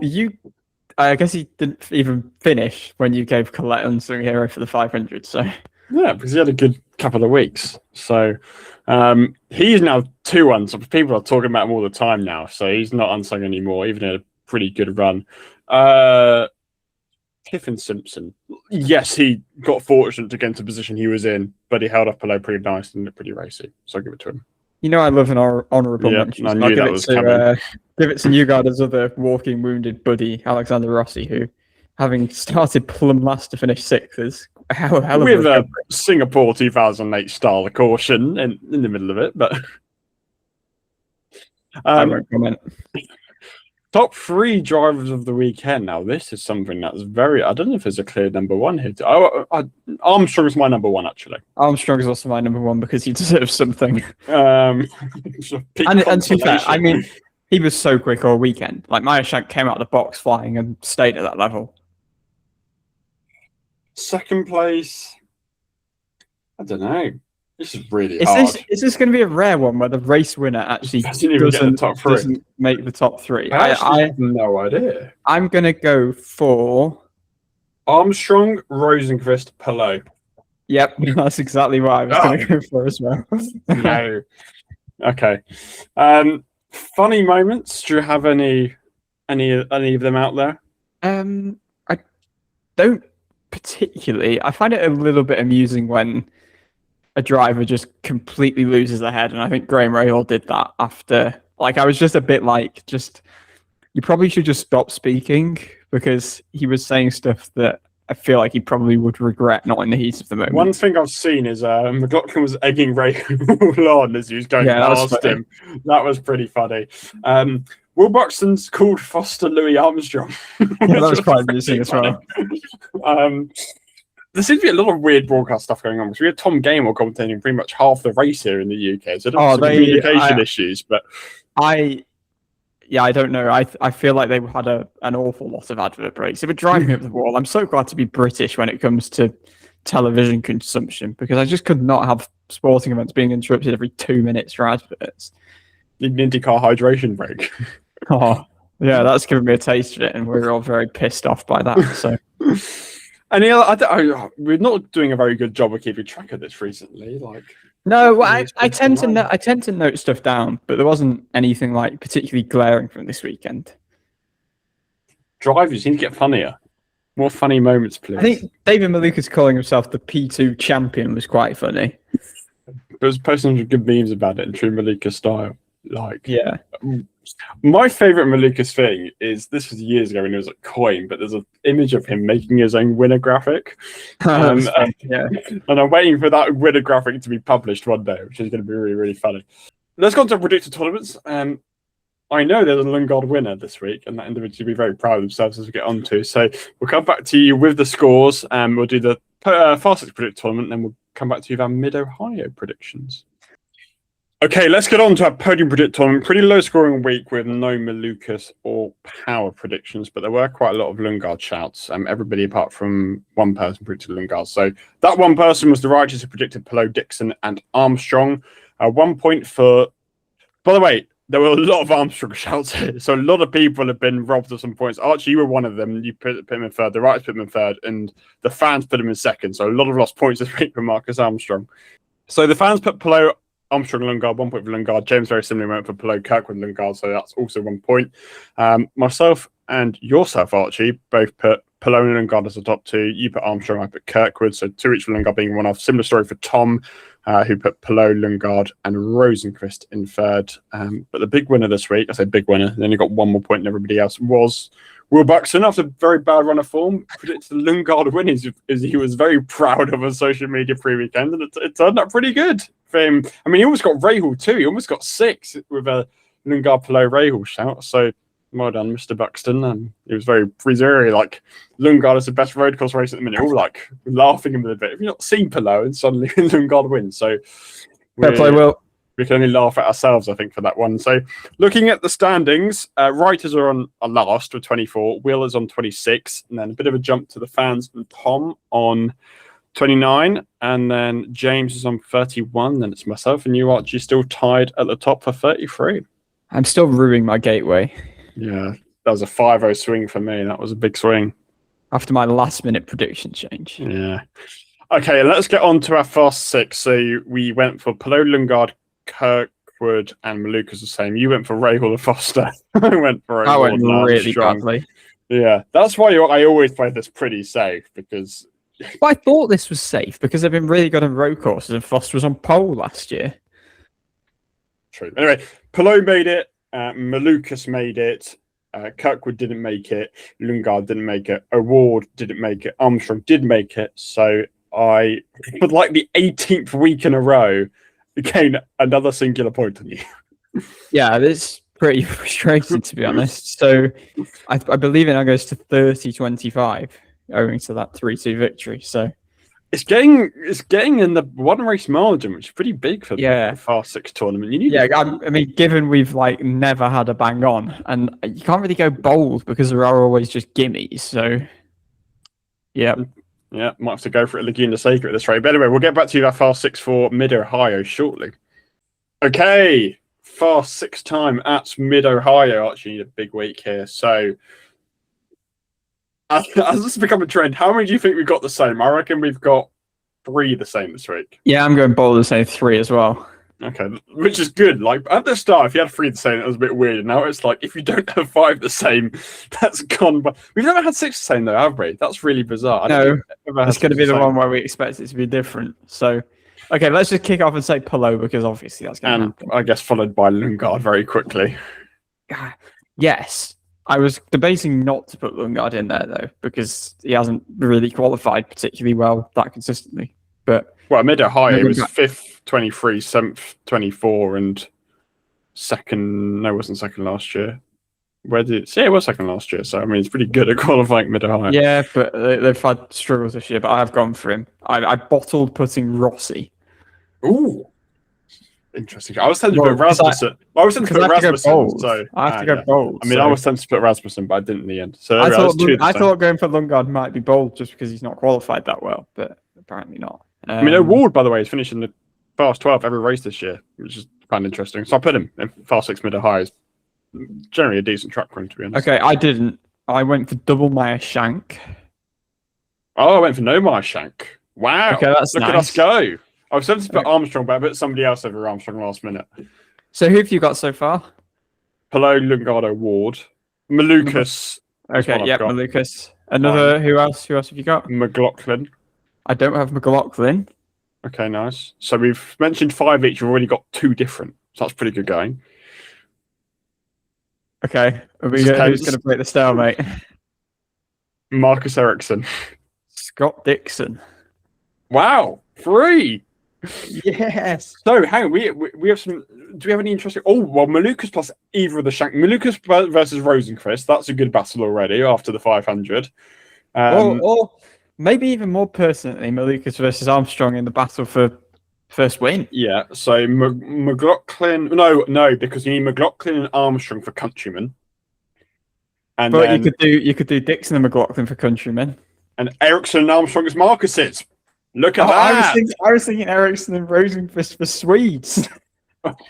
Speaker 2: I guess he didn't even finish when you gave Collette unsung hero for the 500. So
Speaker 1: yeah, because he had a good couple of weeks. So he's now 2-1. So people are talking about him all the time now. So he's not unsung anymore, even in a pretty good run. Tiffin Simpson. Yes, he got fortunate to get into the position he was in, but he held up below pretty nice and looked pretty racy. So I'll give it to him.
Speaker 2: I love an honourable mention.
Speaker 1: I knew that was coming.
Speaker 2: Give it to Newgarden's other walking wounded buddy, Alexander Rossi, who having started plumb last to finish sixth is a hell of a
Speaker 1: With a
Speaker 2: recovery.
Speaker 1: Singapore 2008 style of caution in the middle of it, but
Speaker 2: I won't comment.
Speaker 1: top 3 drivers of the weekend. Now, this is something that's very. I don't know if there's a clear number 1 here. Armstrong's my number 1, actually.
Speaker 2: Armstrong is also my number 1 because he deserves something.
Speaker 1: And
Speaker 2: to be fair, I mean, he was so quick all weekend. Like, Mayashank came out of the box flying and stayed at that level.
Speaker 1: Second place. I don't know. This is really hard.
Speaker 2: Is this going to be a rare one where the race winner actually doesn't make the top 3?
Speaker 1: I have no idea.
Speaker 2: I'm going to go for
Speaker 1: Armstrong, Rosenqvist, Pelot.
Speaker 2: Yep, that's exactly what I was going to go for as well.
Speaker 1: No. Okay. Funny moments. Do you have any of them out there?
Speaker 2: I don't particularly. I find it a little bit amusing when a driver just completely loses their head, and I think Graham Rahal did that after. Like, I was just a bit like, you probably should just stop speaking, because he was saying stuff that I feel like he probably would regret, not in the heat of the moment.
Speaker 1: One thing I've seen is McLaughlin was egging Rahal on as he was going past him. That was pretty funny. Will Buxton's called Foster Louis Armstrong.
Speaker 2: Yeah, that was quite amusing as well.
Speaker 1: There seems to be a lot of weird broadcast stuff going on, because we had Tom Gamer commentating pretty much half the race here in the UK. So there's some communication issues, but I don't know. I feel like they had an awful lot of advert breaks. They were driving up the wall. I'm so glad to be British when it comes to television consumption, because I just could not have sporting events being interrupted every 2 minutes for adverts. Need an IndyCar hydration break.
Speaker 2: Oh, yeah, that's given me a taste of it, and we're all very pissed off by that. So.
Speaker 1: We're not doing a very good job of keeping track of this recently.
Speaker 2: No, I tend to note stuff down, but there wasn't anything like particularly glaring from this weekend.
Speaker 1: Drivers need to get funnier. More funny moments, please.
Speaker 2: I think David Malukas calling himself the P2 champion was quite funny.
Speaker 1: There was posting some good memes about it in true Malukas style.
Speaker 2: Yeah.
Speaker 1: My favourite Malukas thing is, this was years ago when he was at Coin, but there's an image of him making his own winner graphic. And I'm waiting for that winner graphic to be published one day, which is going to be really, really funny. Let's go on to predicted tournaments. I know there's a Lundgaard winner this week, and that individual will be very proud of themselves as we get on to. So we'll come back to you with the scores, and we'll do the fastest predicted tournament, and then we'll come back to you with our Mid-Ohio predictions. Okay, let's get on to our podium predict tournament. Pretty low scoring week with no Malukas or Power predictions, but there were quite a lot of Lundgaard shouts. Everybody apart from one person predicted Lundgaard. So that one person was the Righteous, who predicted Pelot, Dixon and Armstrong. 1 point for... By the way, there were a lot of Armstrong shouts here, so a lot of people have been robbed of some points. Archie, you were one of them. You put him in third. The Righteous put him in third, and the fans put him in second. So a lot of lost points this week for Marcus Armstrong. So the fans put Pelot, Armstrong, Lundgaard, 1 point for Lundgaard. James very similarly went for Pelot, Kirkwood, Lundgaard, so that's also 1 point. Myself and yourself, Archie, both put Pelot and Lundgaard as the top 2. You put Armstrong, I put Kirkwood, so 2 each for Lundgaard being one off. Similar story for Tom, who put Pelot, Lundgaard and Rosenqvist in third. But the big winner this week, I say big winner, then he got 1 more point than everybody else, was Will Buxton. After a very bad run of form, predicted the Lundgaard win, as he was very proud of on social media pre-weekend, and it turned out pretty good for him. I mean, he almost got Rahal too. He almost got 6 with a Lundgaard Pelot Rahal shout. So well done, Mr. Buxton. He was very like, Lundgaard is the best road course race at the minute. All like laughing a little bit. Have you not seen Pelot? And suddenly Lundgaard wins. So
Speaker 2: fair play, Will.
Speaker 1: We can only laugh at ourselves, I think, for that one. So looking at the standings, Writers are on last with 24. Will is on 26. And then a bit of a jump to the fans and Tom on 29. And then James is on 31. Then it's myself and you, Archie, still tied at the top for 33.
Speaker 2: I'm still ruining my gateway.
Speaker 1: Yeah, that was a 5-0 swing for me. That was a big swing.
Speaker 2: After my last-minute prediction change.
Speaker 1: Yeah. Okay, let's get on to our fast 6. So we went for Pelot, Lundgaard, Kirkwood and Malukas the same. You went for Rahal and Foster. I went for
Speaker 2: I went really badly.
Speaker 1: Yeah, that's why I always play this pretty safe, because...
Speaker 2: But I thought this was safe because they've been really good on road courses, and Foster was on pole last year.
Speaker 1: True. Anyway, Pelot made it. Malukas made it. Kirkwood didn't make it. Lundgaard didn't make it. Award didn't make it. Armstrong did make it. So I, for like the 18th week in a row, gained another singular point on you.
Speaker 2: Yeah, it's pretty frustrating, to be honest. So I believe it now goes to 30-25, owing to that 3-2 victory. So
Speaker 1: it's getting in the one race margin, which is pretty big for the Fast Six tournament. You need
Speaker 2: I mean, given we've like never had a bang on, and you can't really go bold because there are always just gimmies. So yeah,
Speaker 1: might have to go for it Laguna Seca at this rate. But anyway, we'll get back to that Fast Six for Mid Ohio shortly. Okay, Fast Six time at Mid Ohio. Actually, a big week here. So as this has become a trend, how many do you think we've got the same? I reckon we've got 3 the same this week.
Speaker 2: Yeah, I'm going bold to say 3 as well.
Speaker 1: Okay, which is good. Like at the start, if you had 3 the same, it was a bit weird. Now it's like if you don't have 5 the same, that's gone. But we've never had 6 the same though, have we? That's really bizarre.
Speaker 2: No, it's going to be the one where we expect it to be different. So, okay, let's just kick off and say Polo because obviously that's going to happen.
Speaker 1: I guess followed by Lundgaard very quickly.
Speaker 2: Yes. I was debating not to put Lundgaard in there though, because he hasn't really qualified particularly well that consistently. But
Speaker 1: Mid Ohio, he was 5th, 23, 7th, 24, and second. No, it wasn't second last year. It was second last year. So I mean, it's pretty good at qualifying Mid Ohio.
Speaker 2: Yeah, but they've had struggles this year. But I have gone for him. I bottled putting Rossi.
Speaker 1: Ooh. Interesting. I was tempted to put Rasmussen. I was tempted to put Rasmussen. So
Speaker 2: I have to go bold.
Speaker 1: I mean, I was tempted to put Rasmussen, but I didn't in the end. So
Speaker 2: I thought going for Lundgaard might be bold just because he's not qualified that well, but apparently not.
Speaker 1: I mean, Award, by the way, is finishing the Fast 12 every race this year, which is kind of interesting. So I put him in Fast 6 Mid Ohio. Is generally a decent track for him, to be honest.
Speaker 2: Okay, I didn't. I went for double Meyer Shank.
Speaker 1: Oh, I went for no Meyer Shank. Wow.
Speaker 2: Okay, that's
Speaker 1: Look at us go. I was tempted to put Armstrong, but I put somebody else over Armstrong last minute.
Speaker 2: So who have you got so far?
Speaker 1: Polo, Lundgaard, Award. Malukas.
Speaker 2: Okay, yeah, Malukas. Another, who else? Who else have you got?
Speaker 1: McLaughlin.
Speaker 2: I don't have McLaughlin.
Speaker 1: Okay, nice. So we've mentioned 5 each. We've already got 2 different. So that's pretty good going.
Speaker 2: Okay. Who's going to break the stalemate?
Speaker 1: Marcus Ericsson.
Speaker 2: Scott Dixon.
Speaker 1: Wow. 3.
Speaker 2: Yes.
Speaker 1: So, hang on. We have some. Do we have any interesting? Oh, well, Malukas plus either of the Shank. Malukas versus Rosenqvist. That's a good battle already after the 500.
Speaker 2: Or maybe even more pertinently, Malukas versus Armstrong in the battle for first win.
Speaker 1: Yeah. So McLaughlin. No, because you need McLaughlin and Armstrong for Countryman. And
Speaker 2: but then, you could do Dixon and McLaughlin for Countryman.
Speaker 1: And Ericsson and Armstrong as Marcus's. Look at that.
Speaker 2: I was thinking Ericsson and Rosenqvist for Swedes.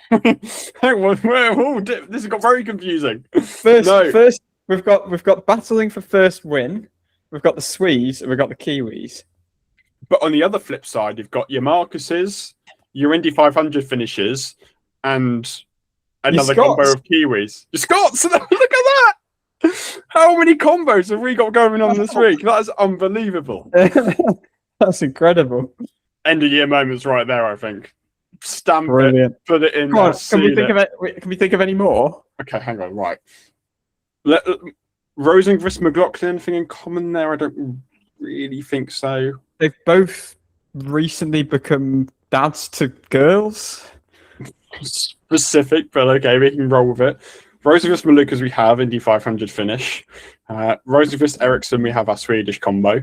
Speaker 1: This has got very confusing.
Speaker 2: First, we've got battling for first win. We've got the Swedes and we've got the Kiwis.
Speaker 1: But on the other flip side, you've got your Marcus's, your Indy 500 finishes, and another combo of Kiwis. Your Scots! Look at that! How many combos have we got going on this week? That is unbelievable.
Speaker 2: That's incredible.
Speaker 1: End of year moments right there, I think. Stamp
Speaker 2: Brilliant.
Speaker 1: it, put it in.
Speaker 2: Come on, can we think of any more?
Speaker 1: Okay, hang on. Right. Rosenqvist, McLaughlin, anything in common there? I don't really think so.
Speaker 2: They've both recently become dads to girls.
Speaker 1: Specific, but okay, we can roll with it. Rosenqvist, Malukas, we have Indy 500 finish. Rosenqvist, Ericsson, we have our Swedish combo.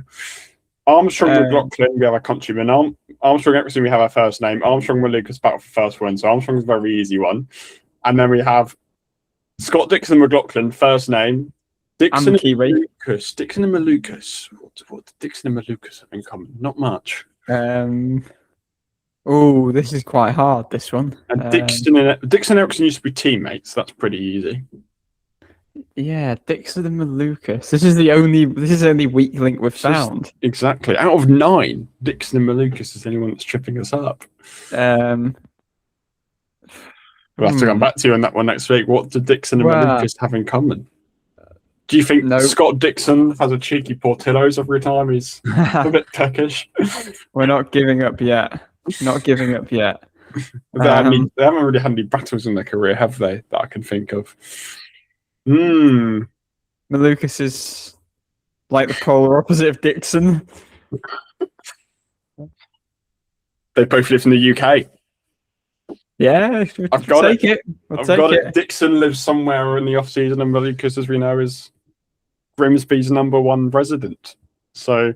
Speaker 1: Armstrong, McLaughlin, we have our Countryman. Armstrong, Ericsson, we have our first name. Armstrong, Malukas, battle for first win. So Armstrong's a very easy one. And then we have Scott Dixon, McLaughlin, first name. Dixon and Malukas. Dixon and Malukas. What do Dixon and Malukas have in common? Not much.
Speaker 2: Oh, this is quite hard, this one.
Speaker 1: And Dixon and Ericsson used to be teammates. That's pretty easy.
Speaker 2: Yeah, Dixon and Malukas. This is the only weak link we've found.
Speaker 1: Exactly. Out of 9, Dixon and Malukas is anyone that's tripping us up. We'll have to come back to you on that one next week. What do Dixon and Malukas have in common? Do you think Scott Dixon has a cheeky Portillo's every time? He's a bit peckish.
Speaker 2: We're not giving up yet. Not giving up yet.
Speaker 1: They haven't really had any battles in their career, have they? That I can think of.
Speaker 2: Malukas is like the polar opposite of Dixon.
Speaker 1: They both live in the UK.
Speaker 2: Yeah,
Speaker 1: I've got
Speaker 2: take it.
Speaker 1: I've got it. Dixon lives somewhere in the off season, and Malukas, as we know, is Grimsby's #1 resident. So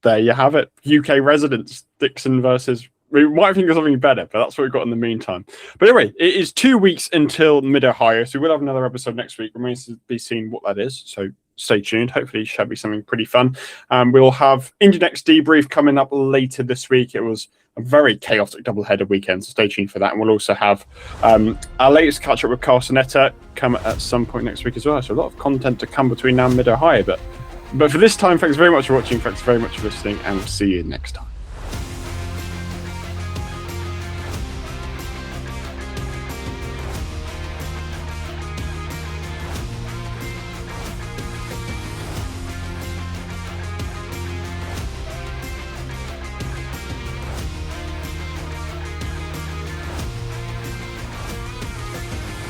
Speaker 1: there you have it. UK residents, Dixon versus. We might think of something better, but that's what we've got in the meantime. But anyway, it is 2 weeks until Mid-Ohio, so we'll have another episode next week. Remains to be seen what that is, so stay tuned. Hopefully it should be something pretty fun. We'll have Indy Next debrief coming up later this week. It was a very chaotic doubleheader weekend, so stay tuned for that. And we'll also have our latest catch-up with Carl Sonetta come at some point next week as well. So a lot of content to come between now and Mid-Ohio. But for this time, thanks very much for watching, thanks very much for listening, and we'll see you next time.